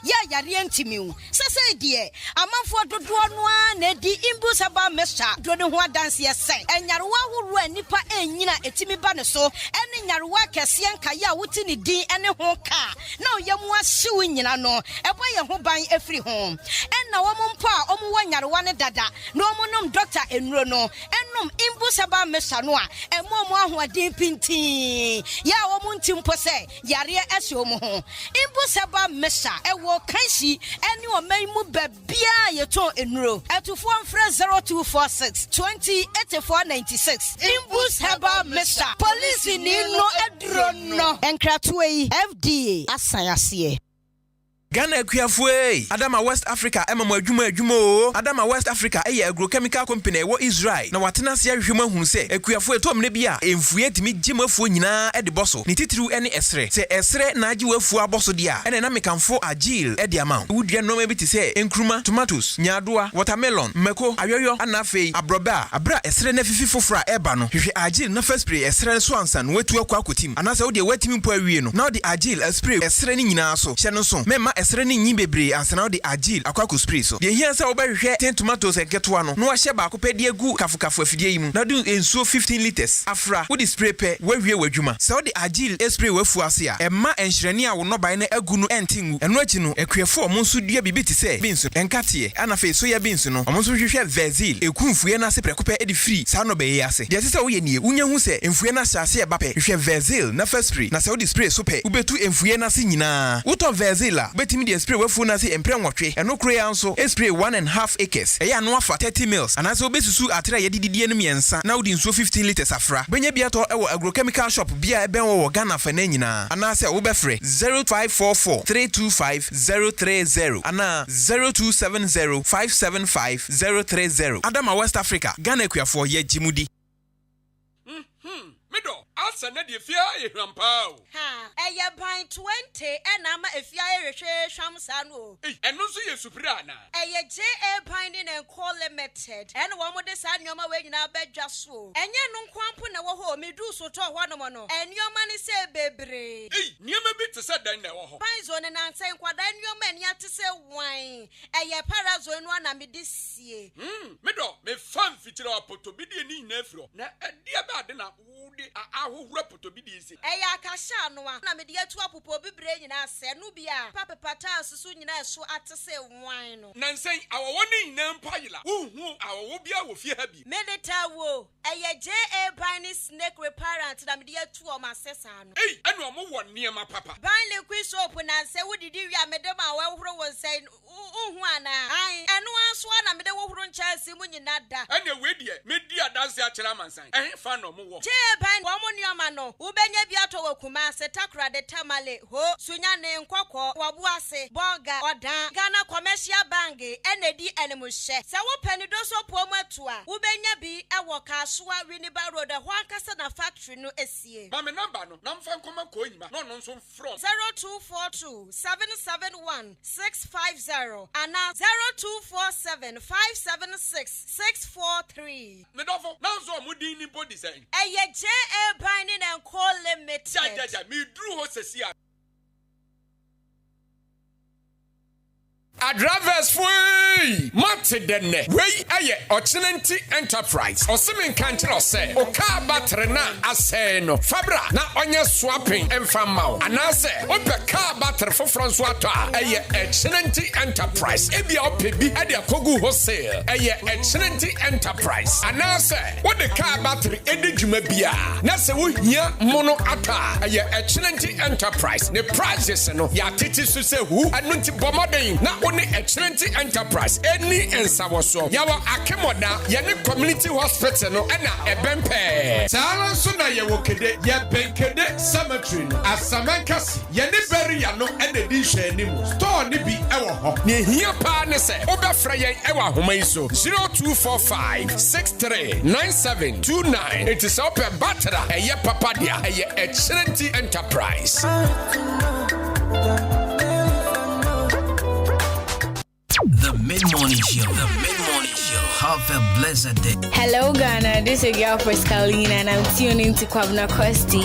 Ya rientimu. Sasa dear, a month for the one, Nedi Imbusaba Mesa, Dronua dance yes, and Yarwa who ran Nipa and Yina etimi banaso. Any Yarwa Cassian Kaya Wutini D and a honka. No, Yamwa suing no, a way a home buying every home. And now pa, one Yarwana dada, no monum doctor and Rono, and num Imbusaba Mesanoa, and Momo who are deep pinti. Ya woman timpose, Yaria Esomo. Imbusaba Mesa, a walk kanshi, and you may move bia your tone in row. At to form fresh 0246 208496. Imbusaba Mesa, police in no adrono, and Kratway FDA, Asayasiye. Ghana Kuyafwe, Adama West Africa, Adwuma, Adama West Africa, agrochemical company, wo Israel. Na watena sia hwema hu se, Kuyafwe to mne bia, emfue timi gimafu nyina e de boso. Ni titru ene esre. Se esre na agi wafu aboso dia. Ene na mekamfo agile e de amount. Wudua no me bi te se, enkruma, tomatoes, nyadoa, watermelon, meko, ayoyo, anafei, abroba, abra esre na fifi fofra eba no. Hwe agile na first spray esre so ansan wetu akwa akotim. Anase wo de watimi mpo awie no. Na de agile spray esre ni nyina so. Hye no so. Mema esere ne nyi bebre ansana de agile akwako spray so de hia sa obehwe ten tomatoes eketo ano no ahye ba akopɛ de agu kafukafu afidie yi mu na do ensuo 15 liters afra wo de spray pɛ wawie wadwuma sa wo de agile spray wafu ase a ɛma enhyerɛne a wo no ban na agu no entingu ɛno akyi no akuafo ɔmo nso dua bibi te sɛ beans enkateɛ ana fe soya beans no ɔmo nso hwehwɛ vezil ekumfue na se prɛkopɛ edi free sa no bɛyɛ ase de sɛ wo yɛ nie wonya hu sɛ emfue na hyase ɛba pɛ hwehwɛ vezil na first spray na sɛ wo de spray so pɛ ubetu emfue na se nyinaa wotɔ vezil a betimi de spray wafu na se empre nwɔtwe ɛno kro ya nso spray 1.5 acres ɛyɛ ano afa 30 mils anase obesusu atere yɛ dididie no miɛnsa na wo de nsuo 15 liters afra benya biato ɛwɔ agrochemical shop bia ɛbɛn wɔ Ghana fa na nyinaa anase wo bɛfrɛ 0544 325 030 ana 0270 575 030 Adama West Africa Ghana kuafo ye jimudi Mido asa na de fia ye hrampa o ha eye ban 20 ena ma efia ehwehwe hwamsa no eno so ye supira na eye JA ban ni Enco Limited ene wo mo de sa nyoma we nyina badwa so enye no nkwampo na wo ho medu so to ho no mo no enyoma ni se bebre niema bi te se dan na wo ho ban zo ne nansen kwada nyoma ni ate se wan eye parazo enu ana me de sie Mido me fan fitira apoto bi de ni na afiro na ade ba de na wo de ahohura poto bi de isi eya akasha no a na me de atu apopo bibre nyina se no bia papepata asusu nyina so ate se wan no nansen awowo ni nyina mpayila hu awowo bia wo fie ha bi medeta wo eye JA Biny snake repellent na me de atu o ma sesa no enu omo wo niema papa ban liquid soap na se wodidi wi amedem a wahoro won sai hu ana ai enu aso na me de wohoro nchaasi mu nyina da ene we die medi adanse a kira mansan fa no mo wo JA Biny wo mo nioma no ubenya bia to wakuma se takra de tamale ho sunya ne nkokɔ wabu ase boga odan Ghana Commercial Bank enedi enemuhye se wo pani do so pomu atu a ubenya bi ewo kasoa Winneba Road ho ankasa na factory no esie ba me number no na mfa nkoma ko nyima no no nso from 0242 771 650 and 0247 576 643 me dofo na nso omudin ni body say eye JA Biny and Enco Limited ja me dru ho sesi a Adravers free Mate denne wey aye Ochinenti Enterprise Osimin kanchiro se oka batre na ase no fabra na onye swapping emfama anase ope ka batre foforo so ato aye Ochinenti Enterprise ebia opebi ade akogu wholesale aye Ochinenti Enterprise anase wode ka batre edi dwuma bia na se wo hia mono ata aye Ochinenti Enterprise ne prices no ya titi so se hu anunti bomodin na oni Ochinenti Enterprise any ensawoso yawa akemoda yene community hospital no ena ebempe sala so na ye wokede ye benkede cemetery no asamankasi yene beria no ena di hwanimu store ni bi ewo ho ne hia pa ne se obefra yen ewo ahoma iso 0245 639729 it is up battery eye papa dia eye Ochinenti Enterprise. The Mid-Morning Show. The Mid-Morning Show. Have a blessed day. Hello, Ghana. This is your girl, Kalina, and I'm tuning to Kwabena Costy.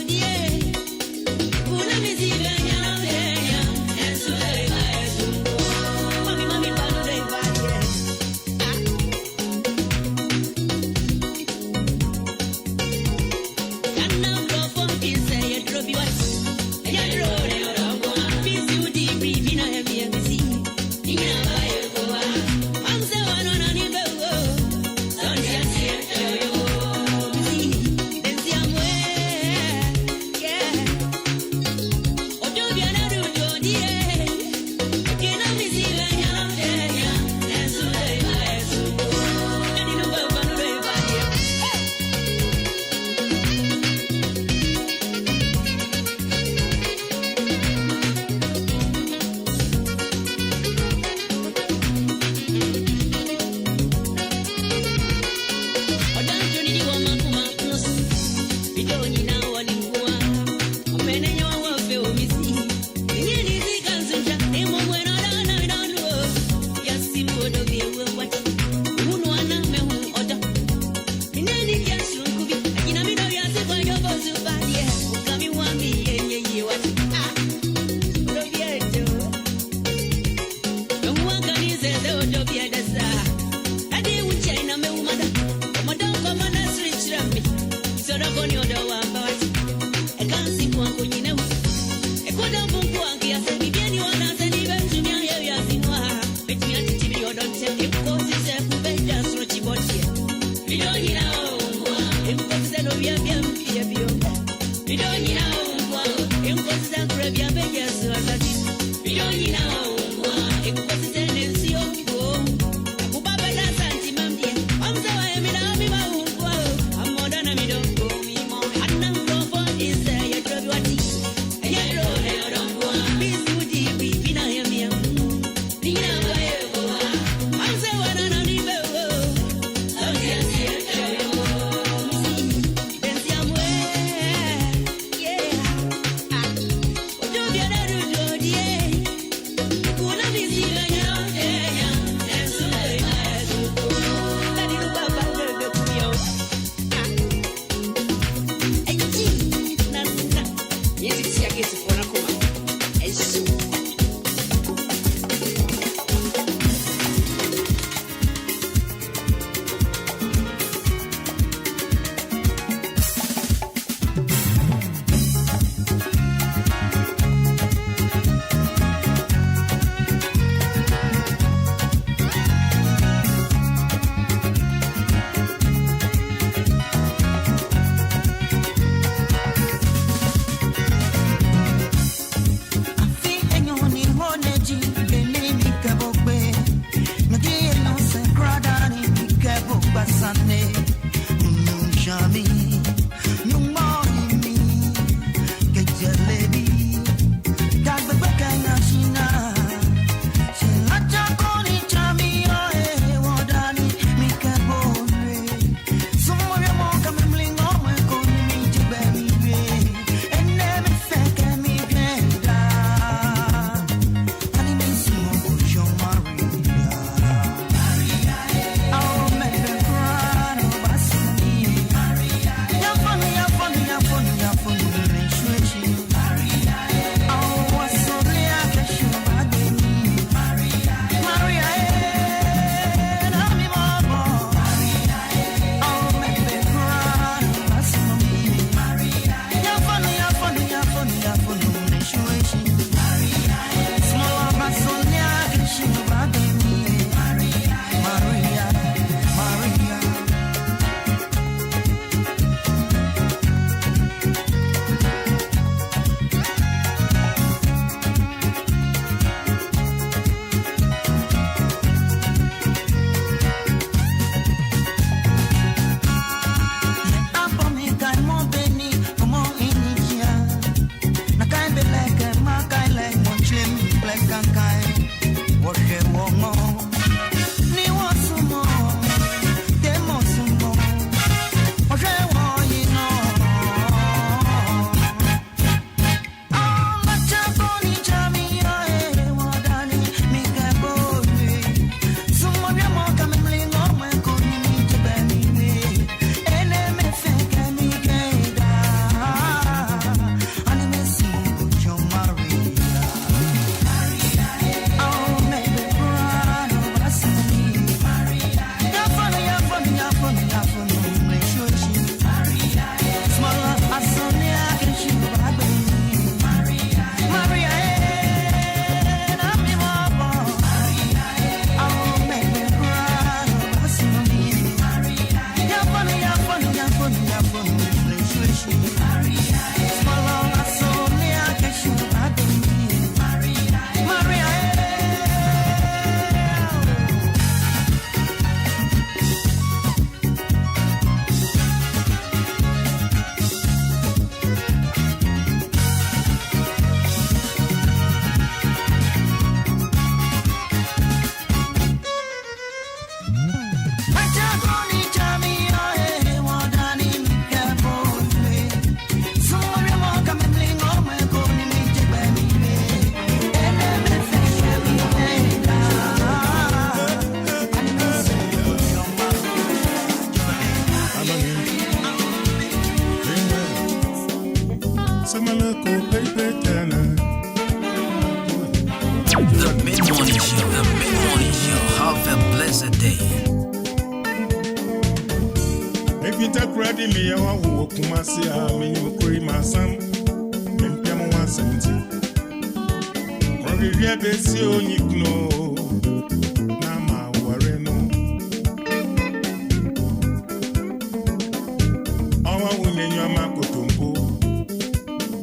Yeah.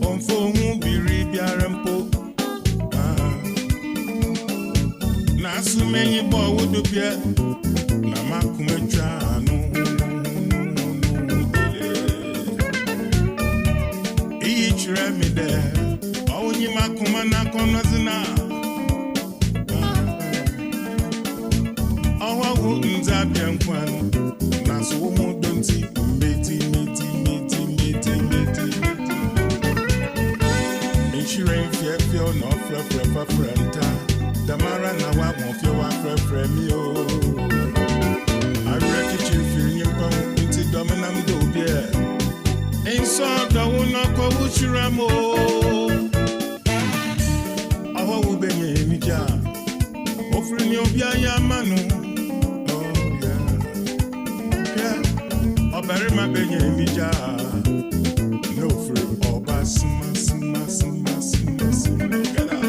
Onfo hu bi Udupia, Namakumechano. Each remi there, Only Makumana Konazina. Our wounds are bien one, Nasu Mudunti, Meti. Insurance, feel no frenta. Damara na wa mo fi wa frefre mi o. I reckon you feel you come into dominam do bia. In so da wona ko wuchira mo. Awa wo benye mi ja. Ofri ni obia ya manu. Oh yeah. Yeah. Obere ma benye mi ja. No free oba sima. Get out.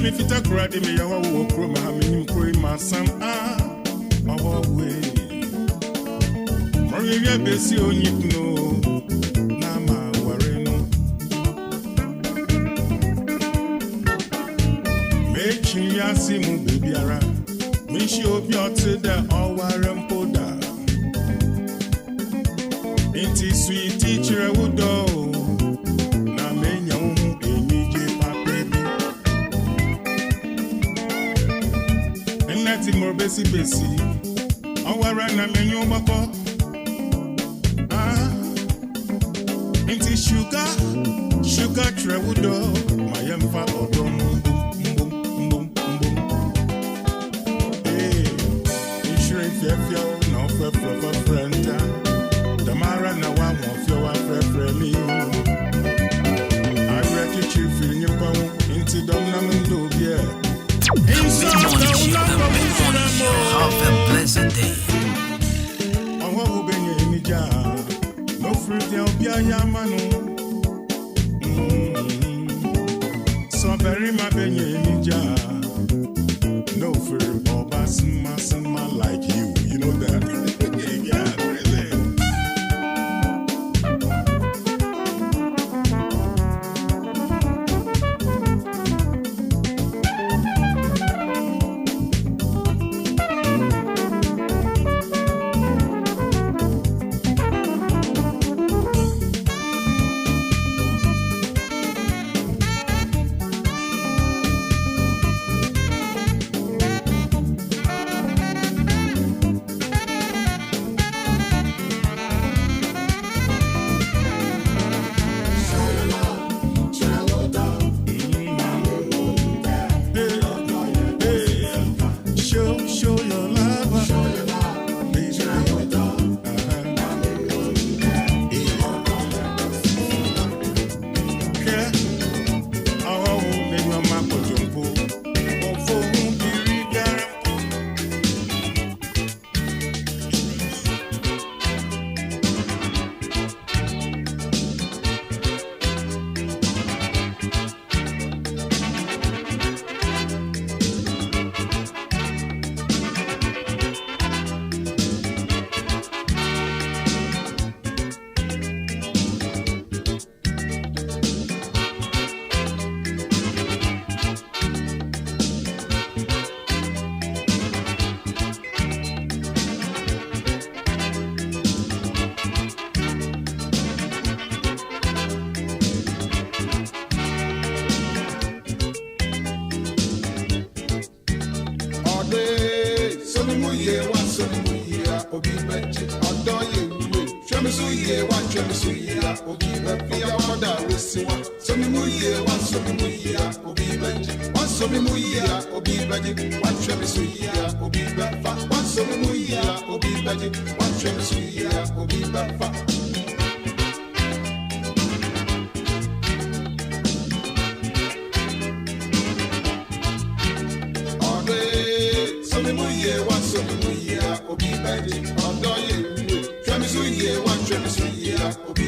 Me fit a crowd me a walk from my minim cream my son our way. Maria Bessie on you know Nama Wareno. Make ya see mu baby ara. Me show your to the all warren poda. Inti sweet teacher would do. Na menya more besi awara na menyo bako inti sugar trewudo mayemfa odom bum eh insurance fefio no frenta damara na wa mo fio wa frefremi I reckon you feel you pound inti dom na mendo bia. Have a pleasant day. No fruit, so very my no fear, or basma like you know that. Yeah, really. obi beji, odo ye. Shwemi su ye wan, shwemi su ye, obi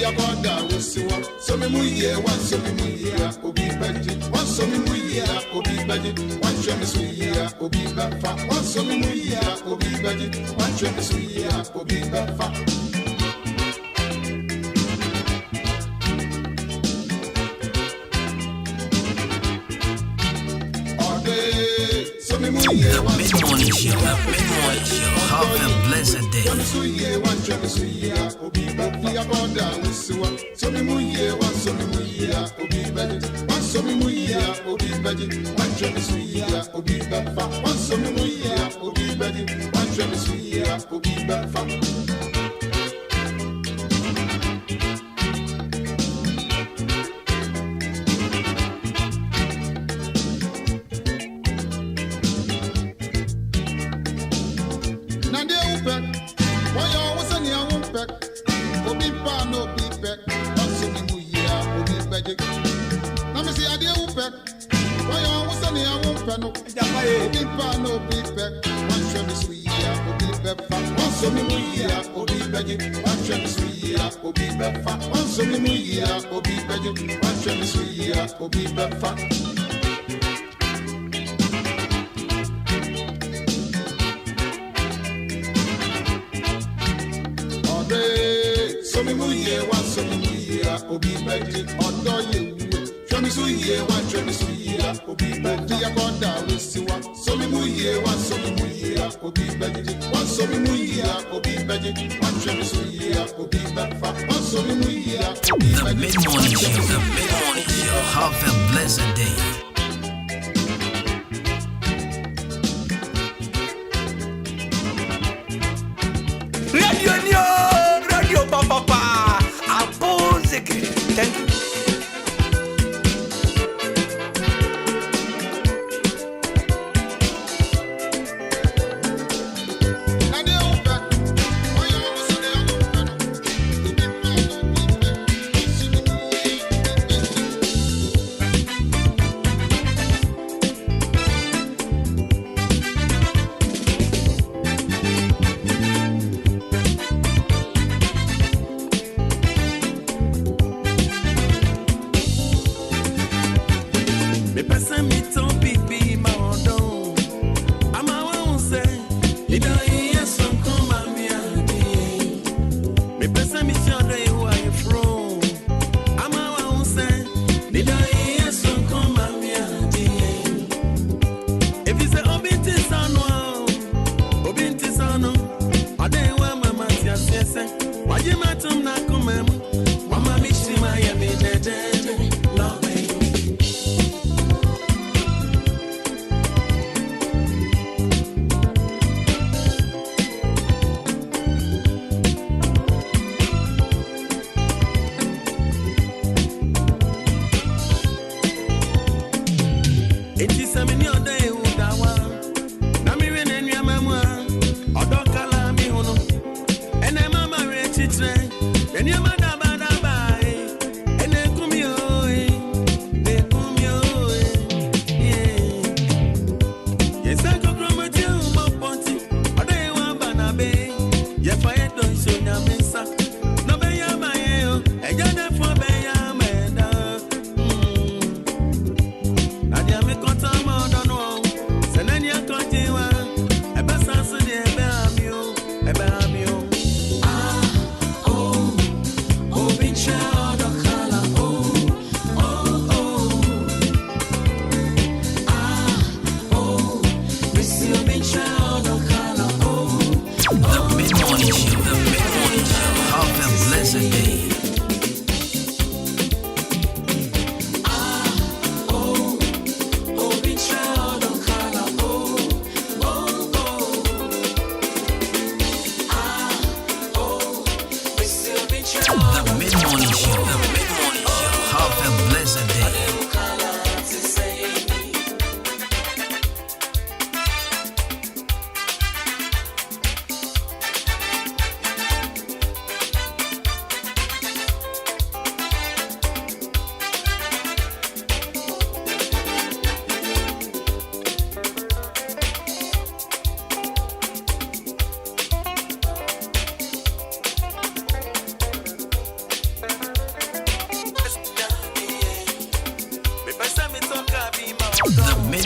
akoda wesiwa. So me mu ye wan, so me mu ye, obi beji. Wan so me mu ye, obi beji. Wan shwemi su ye, obi befa. Wan so me mu ye, obi beji. Wan shwemi su ye, obi befa. The mid-morning show, have a blessed day. The mid-morning show, have a blessed day. Radio Papa, Abozeke. Thank you.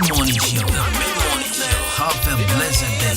mid-morning show. The mid-morning show. Have a blessed day.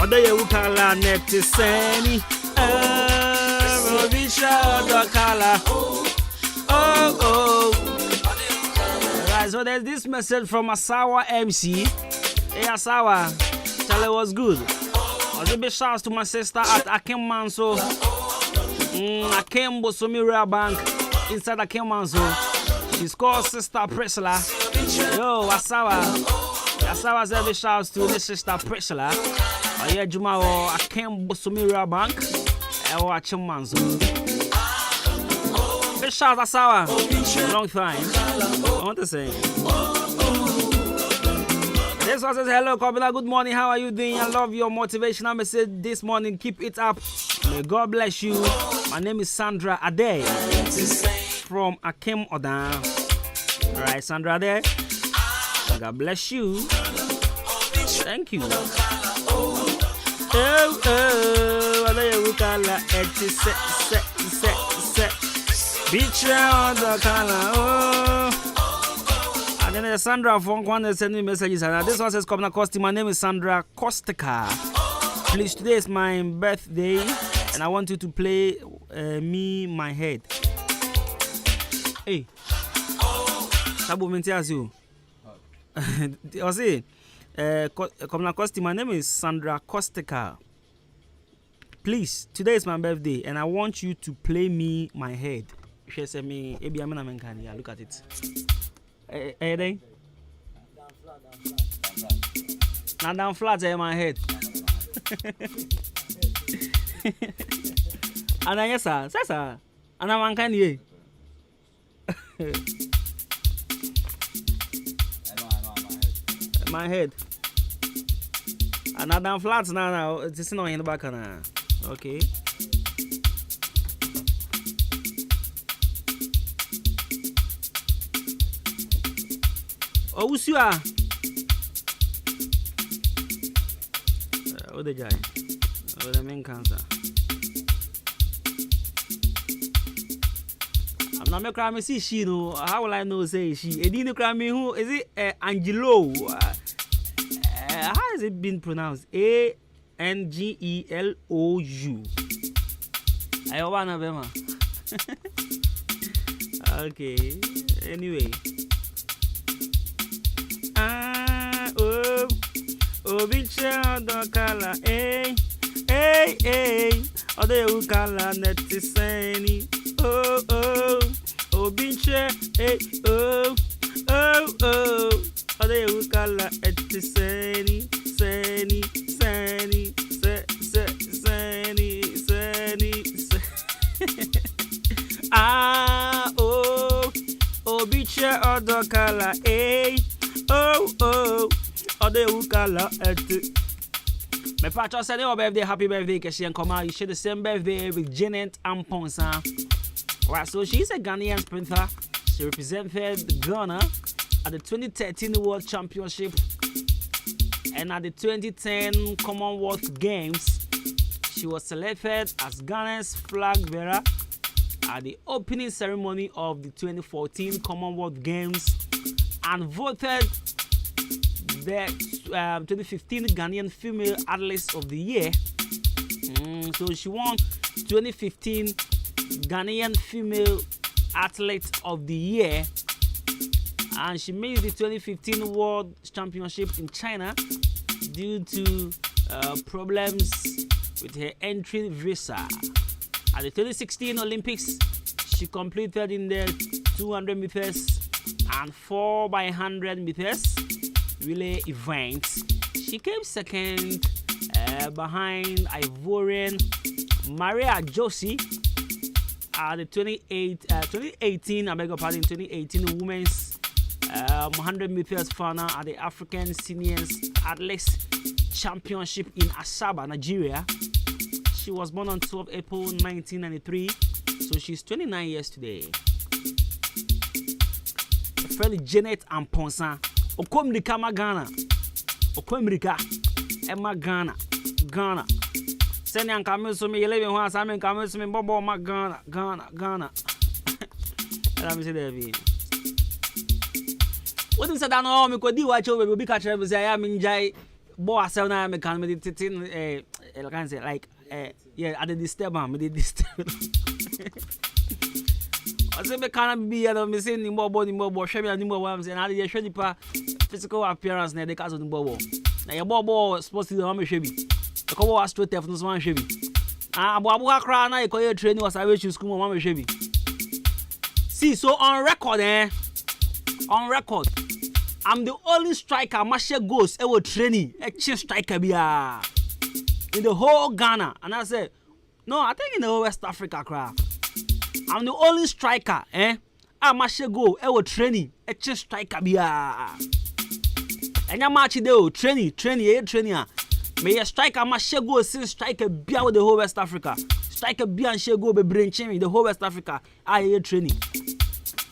Odaye ukala netiseni Robisha Dokala. Oh. Right, so there's this message from Asawa MC. Hey Asawa, Charlie was good. A big shouts to my sister at Akem Manso. Akem Bosomira Bank inside Akem Manso. She's called Sister Priscilla. Yo, Asawa. Asawa said big shouts to this Sister Priscilla. Yeah, Juma or Akem Bosomira Bank. Or Akem Manso. Big shout Asawa. Long time. I want to say. This one says, hello, Kwabena, good morning. How are you doing? I love your motivational message this morning. Keep it up. May God bless you. My name is Sandra Ade from Akem Odan. Alright, Sandra Ade. God bless you. Thank you. And then Sandra from Kwan send me messages. And this one says, Kwabena Costy, my name is Sandra Kostika. Please, today is my birthday, and I want you to play Me My Head. Hey, Sabu Mentias you. I say, Kwabena Costy, my name is Sandra Kostika. Please, today is my birthday, and I want you to play Me My Head. She said me, look at it. Hey, now down flat in my head. And then yes sir. And I'm can ye. My head. And now down flat now. It's not in the back now. Okay. Oh, who's you are? Oh, the guy. Oh, the main cancer. I'm not making crime. See, she no. How will I know? Say she. It didn't crime me. Who is it? Angelo. How has it been pronounced? Angelou. I want to be. Okay. Anyway. Obicha Dokala, Ode Ukala Netiseni, Obicha, Ode Ukala Etiseni, Seni, Obicha Odokala, Ode Ukala My patron said, "Oh, birthday, happy birthday, Keshi and Koma. You share the same birthday with Janet Amponsa." Right, so she's a Ghanaian sprinter. She represented Ghana at the 2013 World Championship and at the 2010 Commonwealth Games. She was selected as Ghana's flag bearer at the opening ceremony of the 2014 Commonwealth Games and voted the 2015 Ghanaian Female Athlete of the Year. So she won 2015 Ghanaian Female Athlete of the Year, and she missed the 2015 World Championship in China due to problems with her entry visa. At the 2016 Olympics, She completed in the 200 meters and 4x100 meters relay events. She came second behind Ivorian Maria Josie at the 2018, I beg your pardon, 2018 women's 100 meters final at the African Seniors Athletics Championship in Asaba, Nigeria. She was born on 12 April 1993, so she's 29 years today. Friend Janet Amponsa, Okomrika Ghana, Okomrika, Emma Ghana. Send young coming to me, 11 once I mean coming to me, Bobo Ghana. Let me say that. What is that? No, me could do what you will be catching. Say I mean, Jay, boy, 7 I can meditate. Can say like, yeah, I did disturb him. I did disturb. I say me can't be here. Me say ni more. Show me ni more. I'm saying I did show the physical appearance. Na the case of the bobo. Na your bobo supposed to do me show me. The couple was straight left. No one show me. Abu Akra na you call training was I wish you school. Mama show me. See, so on record, on record, I'm the only striker Masha goes ever training a chief striker bia in the whole Ghana. And I said, no, I think in the whole West Africa crowd. I'm the only striker, Masha go ever training a chief striker bia. And your match there, training. May a striker Masha go since striker bia with the whole West Africa. Striker bia and she go be branching the whole West Africa. I training.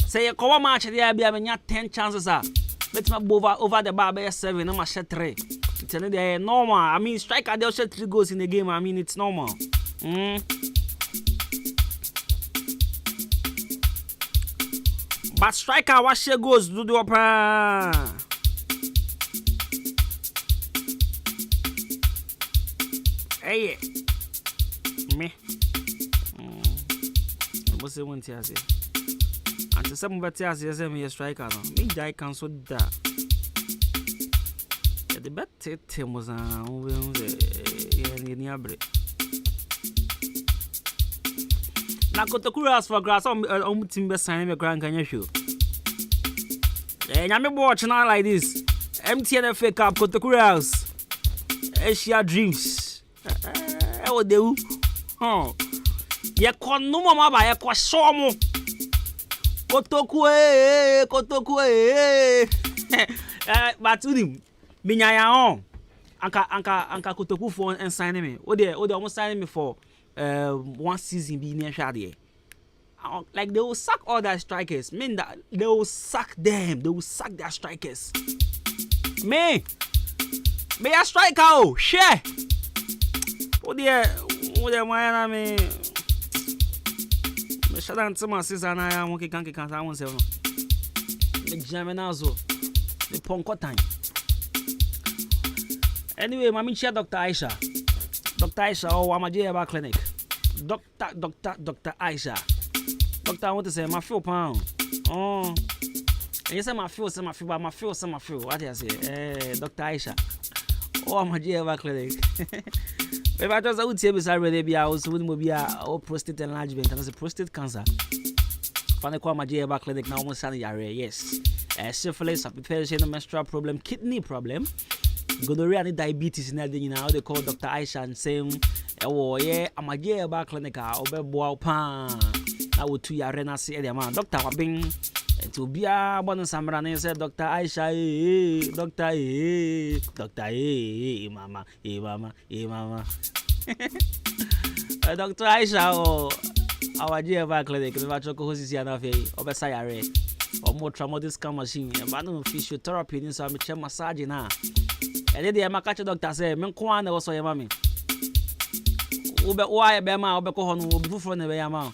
Say a cover match there be having 10 chances. Let's not over the bar by 7. I'm a shot 3. It's normal. I mean, striker they'll shot 3 goals in the game. I mean, it's normal. But striker, what she goes do the opera? Hey, me. What's the one here? And some better as you say, me a striker. Me die cancel that. The better team was na Kotokura for grass on timber sign me grand can show. And I'm watching like this. MTN FA Cup Kotokura Asia Dreams. Oh, do. Oh, ya kon no mama ba ya kwa somo. Kotokue. But to him, minya ya on. Anka Kotoku for and sign me. Oh, they almost sign me for 1 season be near Shadi. Like they will sack all their strikers. Mean that they will sack them. They will sack their strikers. Me a striker. Oh, share. Oh dear, my me. Me shut down to my sister and I am okay. Can't I won't say no. Me jamming also. Me ponko time. Anyway, my share Dr. Aisha. Dr. Aisha, oh, I'm a JBA clinic. Dr. Aisha. Doctor, I want to say my feel pound. Oh, and you say my feel. What do you say? Dr. Aisha. Oh, I'm a JBA clinic. If I just would say beside really be also would be a prostate enlargement and it's a prostate cancer. Find a my JBA clinic now almost sunny area. Yes. Syphilis, hypertension, menstrual problem, kidney problem. Gonorrhea and diabetes in that you know they call Dr. Aisha and saying, oh yeah, I'm a JBA clinic or bow pan. I would 2 year rena see the man. Dr. Wabing to be a bonus Samran and said Dr. Aisha, Dr. Mama. Dr. Aisha, our JBA clinic, the Vachoco Hosisia of a Sayare or more traumatic scan machine, and Banu physiotherapy in some massage now. And then the Amakacha doctor said, Menkwana was your mammy. Ube why Bema Obecohon will be from the Bayama.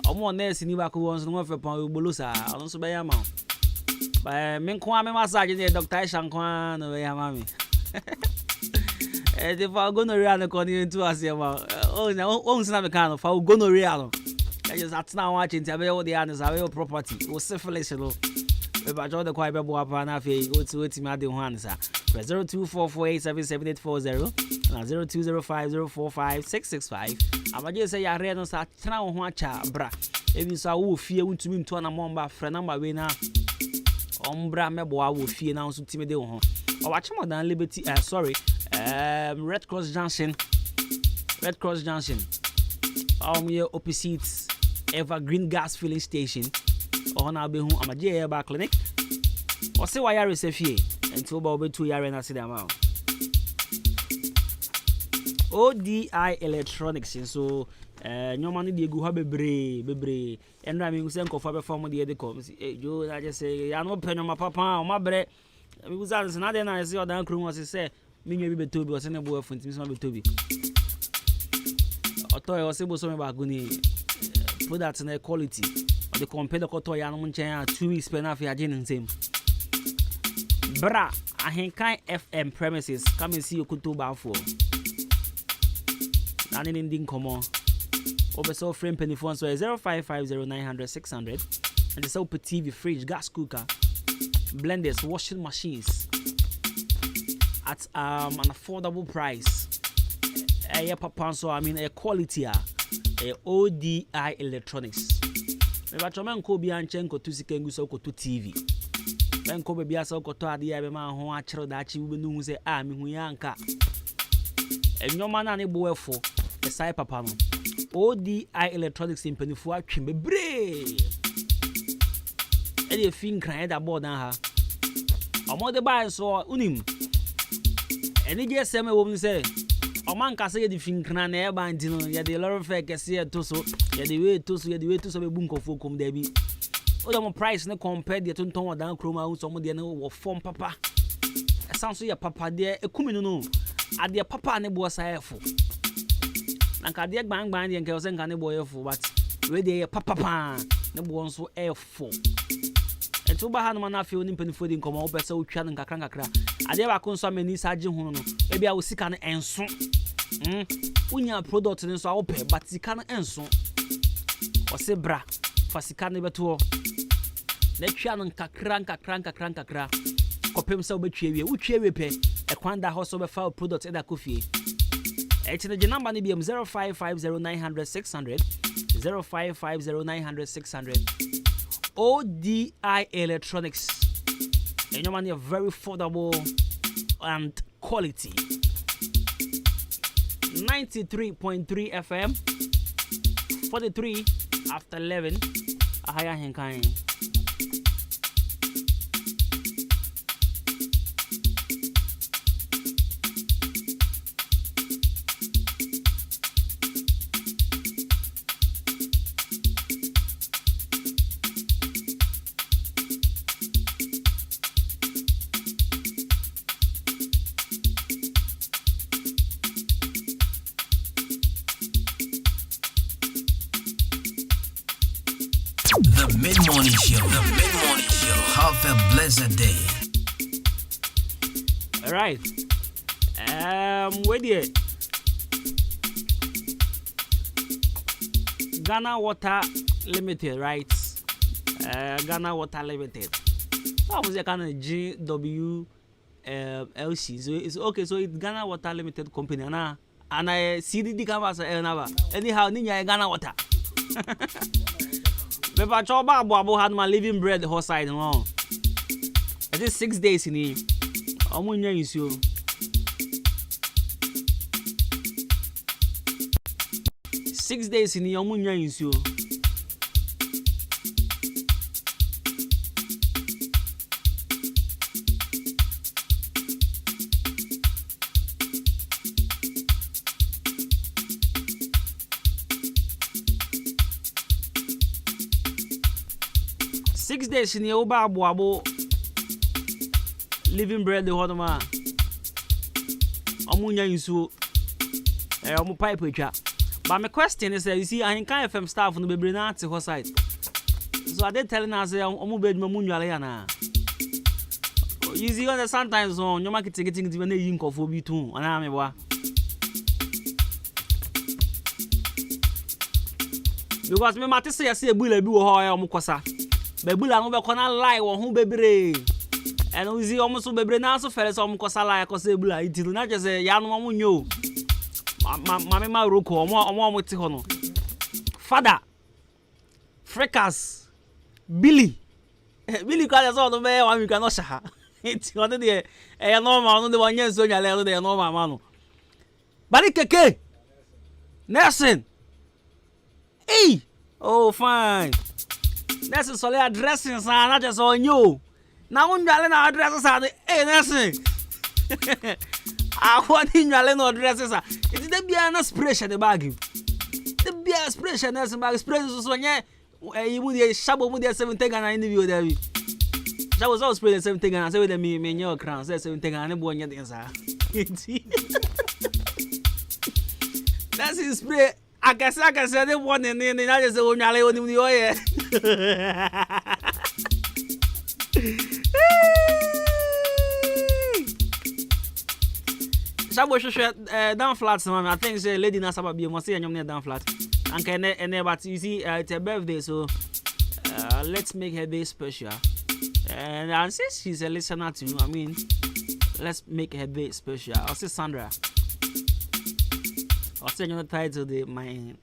Or more nurse in Ibaku wants to offer upon Bulusa, also Bayama. By Menkwame massage in Dr. Shankwan, Bayamami. And if I'm going to run according to us, oh, no, almost not a kind of how going to real. I just that's now watching Tabeo the others are your property. Was syphilis. If I join the Kwabena Costy, go to it, Madam Hansa. 0244877840 and 0205045665. I'm just say I read on that now watch bra. Ebi so wo fie wuntumi nto na momba frɛ number we na ombra meboa wo fie na nso time de wo ho. O wache mo dan Liberty Red Cross Junction. Here opposite Evergreen Gas Filling Station. Or na be hu amaje ba clinic. O se wa yare se fie enti ba obetu yare na se dem out. ODI Electronics so nyoma no de gu ha bebre enra me ngu nkofa be form de kom jo na je say ya no pe nyoma papa o mabre me gu za na de na se odan kru mo se say me nwa bi betobi o se ne bo afun timi so betobi oto e o se bo so me ba gu ni product na quality o de compare the koto ya no nchen 2 weeks pe na afia je nsem bra ahenkan FM premises come and see okuto ba for na ni ndin komo Obeso frame penifon so 0550900600 and the Super TV, fridge, gas cooker, blenders, washing machines at an affordable price. Papa so I mean a quality ODI Electronics. Me ba chomen ko bi anchen ko tu sikengu so ko tu TV. Ben ko be so ko to ade ya be ma ho a kire da chi wu nu hu se me hu ya nka. Enyoma na ne boefo e sai papa no. ODI Electronics in Penifua Chimbebre. Any fin crying that board on her. A mother by so unim. Any guess some woman say, a man can say the fin cran air bandino, yet the lord fair can see a toso, yet the way to so the way to some bunko for come debi. Oh, my price no compared the ton or down chroma who some of the or form papa. A sounds your papa dear, a cumino. At their papa and a boss I have. Nanka de gbang de nke o se nka ne boy fo but we de papa ne bo nso e4 eto ba ha no na afi oni mpanifo de nkomo wo pese wo twa nkakra ade ba ko nso amani saje hu no e bia wo sika no enso unya product ne nso a wo pe but sika no enso o se bra fa sika ne beto ne twa no nkakra kopem se wo betwa wie wo twa wie pe e kwanda ho so be fa product e da kofie. It's the number ni BM 0550900600 0550900600 ODI Electronics. And your money are very affordable and quality. 93.3 FM 43 after 11 a higher henkain. The mid-morning show. Have a blessed day. All right. Where there? Ghana Water Limited, right? Ghana Water Limited. What was the kind of GWLC? So it's okay. So it's Ghana Water Limited company, and I CDD canvas anyhow. Ninya Ghana Water. Beba choba abo had my living bread horse side no. It is 6 days in here. Omunya insuo. 6 days in here omunya insuo. Days in the abo living bread the hot man. Omunya insuo. Omu pipe etwa. But my question is, you see, I can't FM staff no be na at the site. So are they telling us omu bed mamunwale ya na? You see, sometimes on your market getting when they yin of obi too. Ana me wa. Because me mate say say ebula bi wo ho ya omu kosa. Bebula no be kona lie wo hu bebre and we see almost bebre na so fere so mo kosa lie kosa ebula itiru na je say ya no mo nyo ma roko mo ti ho no father Fracas. Billy Billy all the way one we cannot share. It's one of the normal, the one year so you let the normal man. Barikeke. Nelson. Hey. Oh, fine. Nelson Solé addressing, sir. Not just on you. Now, when you're addresses, hey, Nelson. I want in your little addresses. It's the be an expression the bag. The be an expression, Nelson, by expressions so yeah. You would a shabo with the 17 and I interview there. That was all spread the 17 and I said with me, in your crown, says 17 and I'm born yet answer. That's his spray. I guess I didn't want it in the United States when I only the oil. Shabo down flat, man. I think the lady Nasaba be must say and down flat. And can but you see, it's her birthday, so let's make her day special. And since she's a listener too, I mean, let's make her day special. I'll say Sandra. I'll send you the title my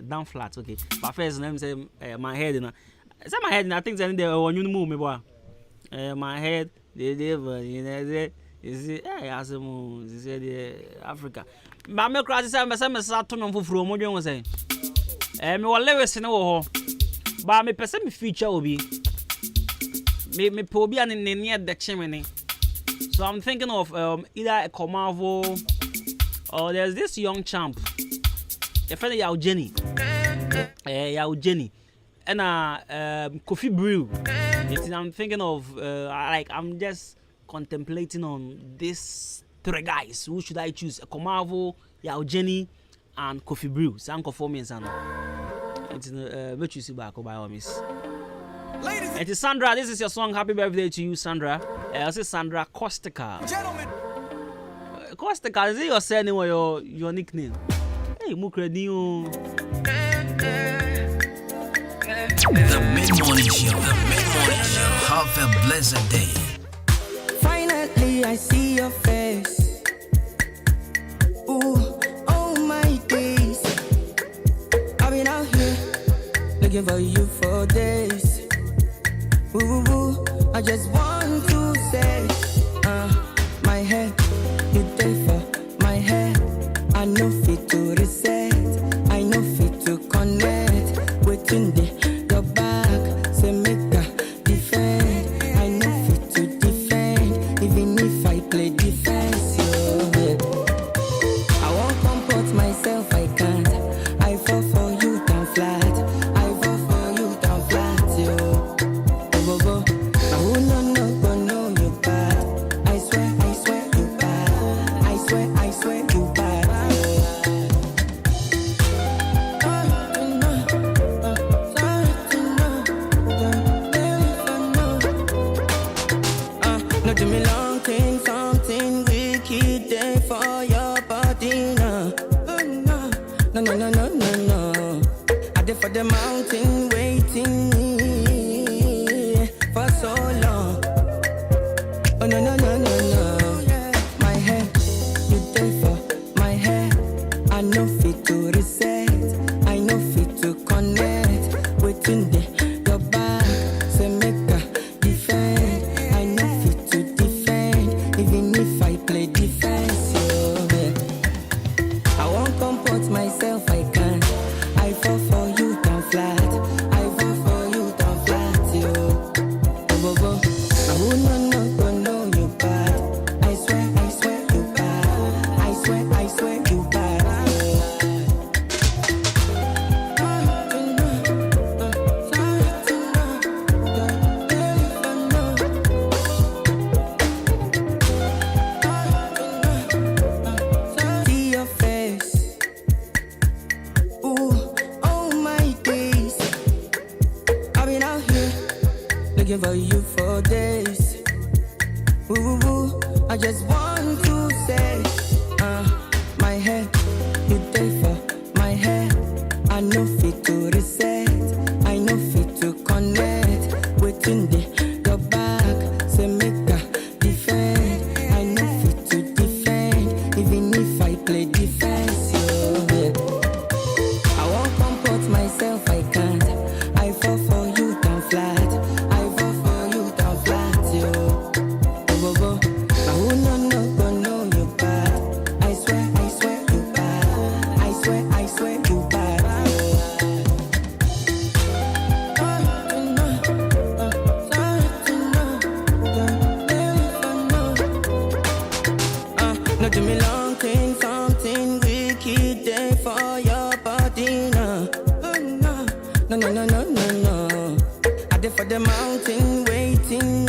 down flat, okay. But first, let me say my head, you know. It's my head, and I think that they want you to move me, boy. My head, you know, is as a moon, is Africa. But me cross the same Saturn for from what you were saying. Me will live in a but me person me feature will be me probably an near the chimney. So I'm thinking of either a Comavo or there's this young champ. A friend Yao Jenny. Yao Jenny. And Coffee Brew. I'm thinking of like I'm just contemplating on these three guys. Who should I choose? A Comavo, Yao Jenny, and Coffee Brew. Sanko for me and it's what you see back by all miss. It is Sandra. This is your song. Happy birthday to you, Sandra. I say Sandra Kostika. Gentlemen, Kostika, is it your surname or your nickname? Hey, Mukredino. The mid-morning show. The mid-morning show. Have a blessed day. Finally, I see your face. Ooh, oh my days. I've been out here looking for you for days. Ooh, I just want to say, my head, you there for my head. I know fit to reset, I know fit to connect. Waiting there, your back, say make a defend. I know fit to defend, even if I play defense. Yeah. I won't comport myself, I can't. I fall for you down flat. I fall for you down flat, yo. Go, go. Now who no, you bad. I swear you bad. I swear you bad. No, do me long thing, something wicked day for your body, no. No. I did for the mountain waiting for so long. Oh, no. My head, you there for my head. I know fit to reset, I know fit to connect. Waiting there, your back, say make a defend. I know fit to defend, even if I play defense. Yeah. I won't comport myself, I can't. I fall for you down flat. I fall for you down flat, yo. Go. Now who no, you bad. I swear you bad. I swear you bad. See your face. Ooh, oh my days. I've been out here looking for you for days. Ooh, I just want to say, my head, you there for my head. I know fit to reset, I know fit to connect. Waiting there, your back, say make a defend. I know fit to defend, even if I play defense. Yeah. I won't comport myself, I can't. I fall something wicked there for your body now. No. I did for the mountain waiting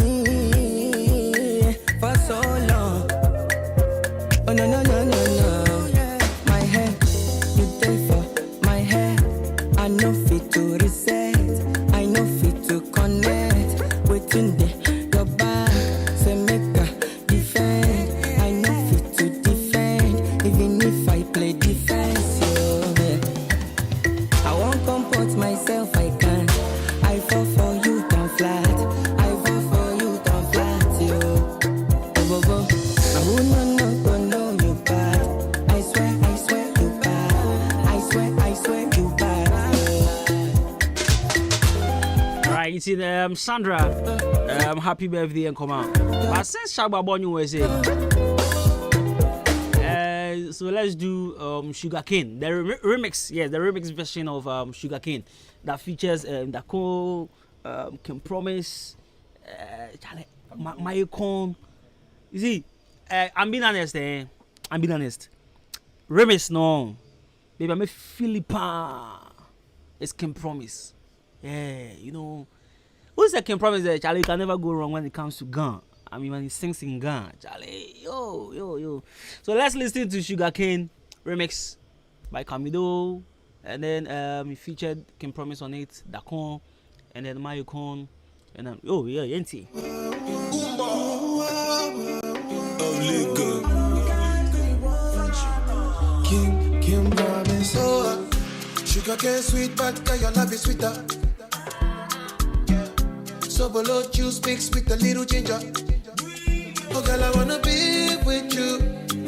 for so long. Oh no. My head, you there for my head. I know fit to reset. I know fit to connect. Waiting there, your back. Say make a defend. I know fit to defend. Even if I play defense, yeah. I won't comport myself, I can't. I fall for you down flat. I fall for you down flat, yo. Go. I would not know you bad. I swear you bad. I swear you bad. Right, it's in Sandra. Happy birthday and come out. But since Shaba Bonyu was it, so let's do Sugar Cane. The remix, yes, the remix version of Sugar Cane that features the Dako, Can Promise, my icon. You see, I'm being honest. Remix no, baby, I'm a Philippa. It's Can Promise. Yeah, you know. Who's that Can Promise that Charlie can never go wrong when it comes to gun? I mean, when he sings in gun, Charlie, yo. So let's listen to Sugar Cane remix by Camido, and then he featured Can Promise on it, Dakon, and then Mayukon, and then Yenti. Only good. Kim Promise, Sugar Cane sweet, but your love is sweeter. So below juice mixed with a little ginger. Oh girl, I wanna be with you,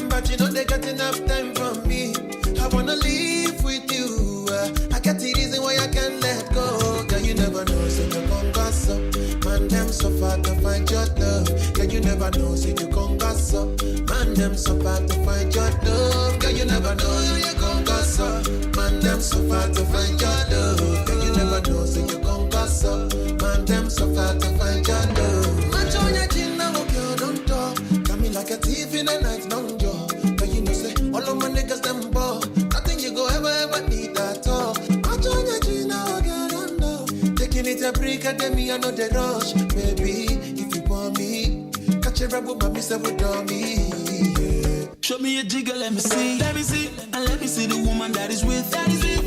but you know they got enough time from me. I wanna live with you. I got the reason why I can't let go. Girl, you never know, so you gon' gossip. Man, them so far to find your love. Girl, you never know, so you gon' gossip. Man, them so far to find your love. Girl, you never know, you gon' gossip. Man, them so far to find your love. Girl, you never know, so you gon' gossip. Man, them so far to find your love. Match on your chin now, okay, don't talk. Got me like a thief in the night, long jaw. But you know, say, all of my niggas, them ball. Nothing you go ever need at all. Match on your chin now, okay, don't know. Taking it a break, and then me, I know the rush. Baby, if you want me, catch a rebel, my miss with me. Yeah. Show me a jigger, let me see. And let me see the woman that is with.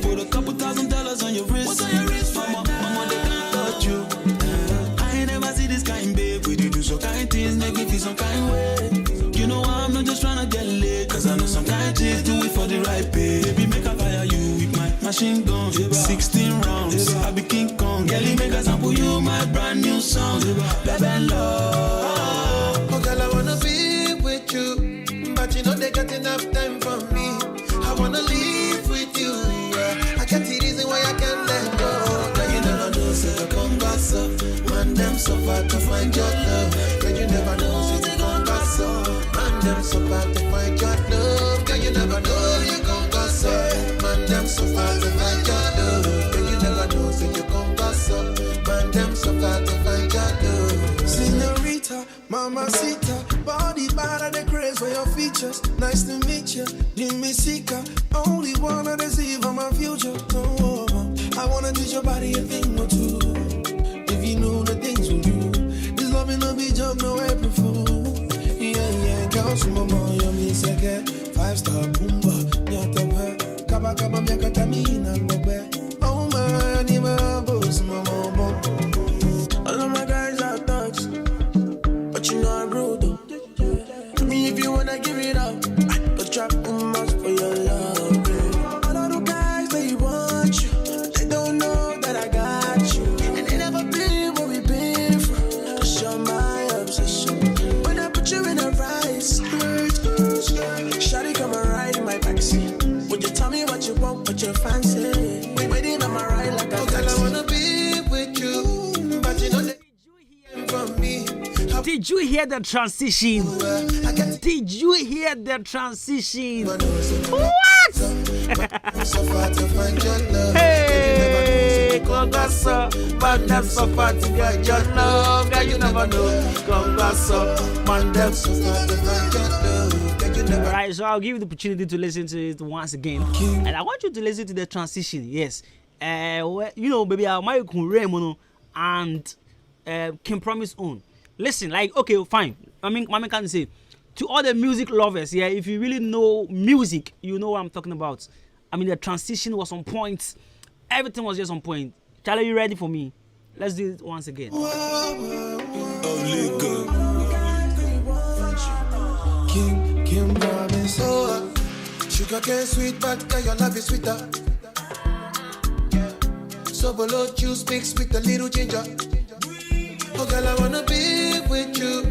Put a couple $1,000 on your wrist. What's on your wrist? Mama, they can't touch you. I ain't never see this kind, babe. We do some kind things, make me feel some kind way. You know I'm not just trying to get laid. Cause I know some kind chicks do it for the right pay. Baby, make I fire you with my machine gun. 16 rounds, I be King Kong. Girlie, make I sample you my brand new song. Baby, love. Oh girl, I wanna be with you, but you know they got enough time for me. I wanna live with you. I got the reason why I can't let go. Girl, you never know, say you gon' gossip. Man, them so far to find your love. Girl, you never know, say you gon' gossip. Man, them so far to find your love. Girl, you never know, you gon' gossip. Man, them so far to find your love. Girl, you never know, say you gon' gossip. Man, them so far to find your love. Senorita, mamacita, body bad and the craze for your features. Nice to meet you, Jimmy Sika. Only wanna deceive on my future. Oh, I wanna teach your body a thing or two. If you know the things we do, this love ain't no be joke, no April fool. Yeah, girl, some mama, you mean second. 5-star boomba, nyata kaba kaba miaka tamina ngobe. Oh man, you my boss, mama. All of my guys are thugs, but you know I'm rude though. To me, if you wanna give it up, but drop too much for your love. All of the guys they want you, they don't know that I got you, and they never been what we've been through. Just show my obsession when I put you in a right skirt. Shawty come and ride in my backseat. Would you tell me what you want, what you fancy? Waiting on my ride like a taxi. Girl, I wanna be with you, but you know that from me. Did you hear the transition? Did you hear the transition? What? Hey, Congasso, man, them so far to get your love. Girl, you never know. Congasso, man, them so far to find your love. Girl, you Alright, so I'll give you the opportunity to listen to it once again. And I want you to listen to the transition. Yes. You know, baby, Michael Raymond and Kim Promise own. Listen, like, okay, fine. I mean, Mama can say to all the music lovers, yeah, if you really know music, you know what I'm talking about. I mean, the transition was on point. Everything was just on point. Charlie, you ready for me? Let's do it once again. Kim Promise, sugar cane sweet, but your love is sweeter. So below juice mixed with a little ginger. Oh girl, I wanna be with you,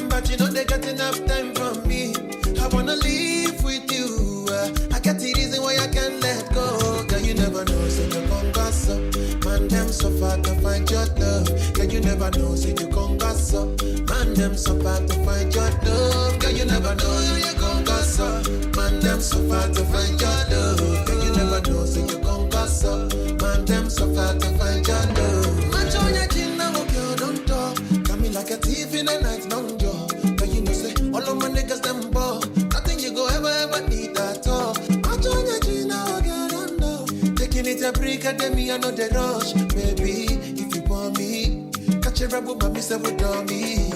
but you know they got enough time from me. I wanna live with you. I got the reason why I can't let go. Girl, you never know, say you gon' gossip. Man, them so far to find your love. Girl, you never know, say you gon' gossip. Man, them so far to find your love. Girl, you never know, you gon' gossip. Man, them so far to find your love. Girl, you never know, say you gon' gossip. Man, them so far to find your love. Man, show your chin now, girl, don't talk. Got me like a thief in the night, long jaw. Girl, you know, say all of my niggas them ball. Nothing you go ever need at all. Man, show your chin now, girl, don't know. Taking it a break, and then me I know the rush, baby. If you want me, catch a rebel, but me say with me.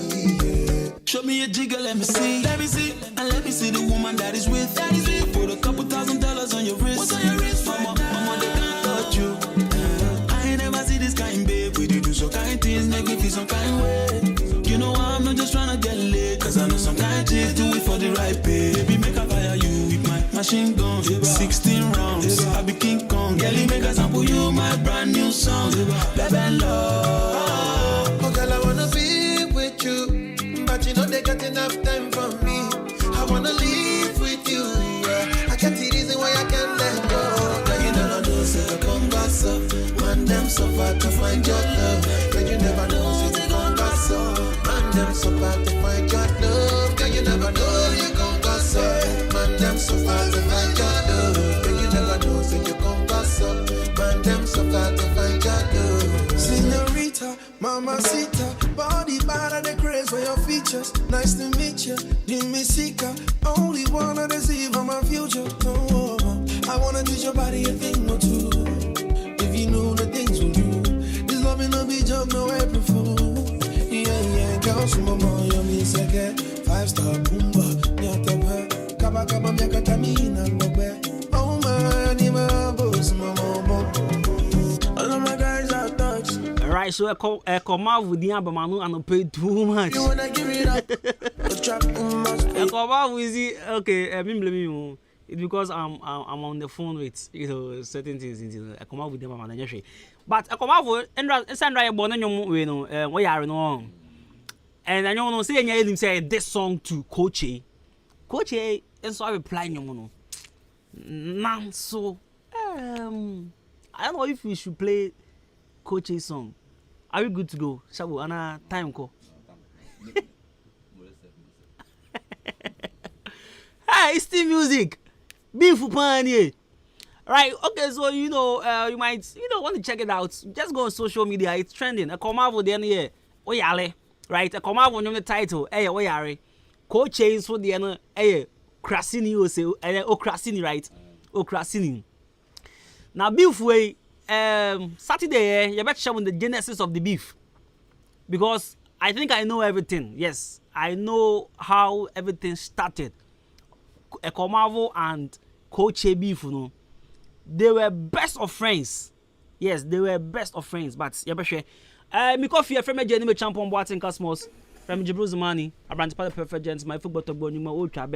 Show me a jigger, let me see. Let me see. And let me see the woman that is with. Put a couple $1,000 on your wrist. What's on your wrist? Mama, they can't touch you. I ain't never see this kind, babe. We do so kind things, make me feel some kind way. You know I'm not just trying to get laid. Cause I know some kind chicks do it for the right pay. Baby, make a fire you with my machine gun. 16 rounds, I be King Kong. Girl, make a sample you my brand new song. Baby, love. Oh girl, I wanna be with you. But you know they got enough time for me. I wanna live with you. I got the reason why I can't let go. Girl, you never know, say you gon' gossip. Man, them so far to find your love. Girl, you never know, say you gon' gossip. Man, them so far to find your love. Girl, you never know, you gon' gossip. Man, them so far to find your love. Girl, you never know, say you gon' gossip. Man, them so far to find your love. Señorita, mamacita, body bad and the craze for your features. Nice to meet you, Nimisika. Only wanna deceive on my future. Oh, I wanna teach your body a thing or two. If you know the things we do, this love ain't no be joke, no April Fool. Yeah, girls from my boy, you mean second. 5-star boomba, nyatabe. Kaba kaba miakatamina ngobe. Oh man, you my boss, mama. All of my guys are thugs. Alright, so I come out with the Abamanu and pay too much. You wanna give it up? I come out with the okay, me. It's because I'm on the phone with certain things. I come out with them and but I come out with and send right born and you we are no. And I know say him say this song to Coach A. Coach A and so I reply you now so I don't know if we should play Coach A song. Are we good to go? Shabu, ana time ko. Hey, it's still music. Beef upon. Right, okay, so you know, you might want to check it out. Just go on social media, it's trending. I come out with the end here. Oyale. Right? I come out with the title. Hey, Oyare. Coach A is for the end. Hey, Krasini you say Krasini, right? Krasini. Now beef way Saturday, you better show the genesis of the beef. Because I think I know everything. Yes, I know how everything started. Ekomavo and Coach A beef, they were best of friends. Yes, they were best of friends. But you better me coffee from a Jenny champion Boating Cosmos from Jibril Zumani, a branch part of perfect gents, my football to Bonuma Ultra.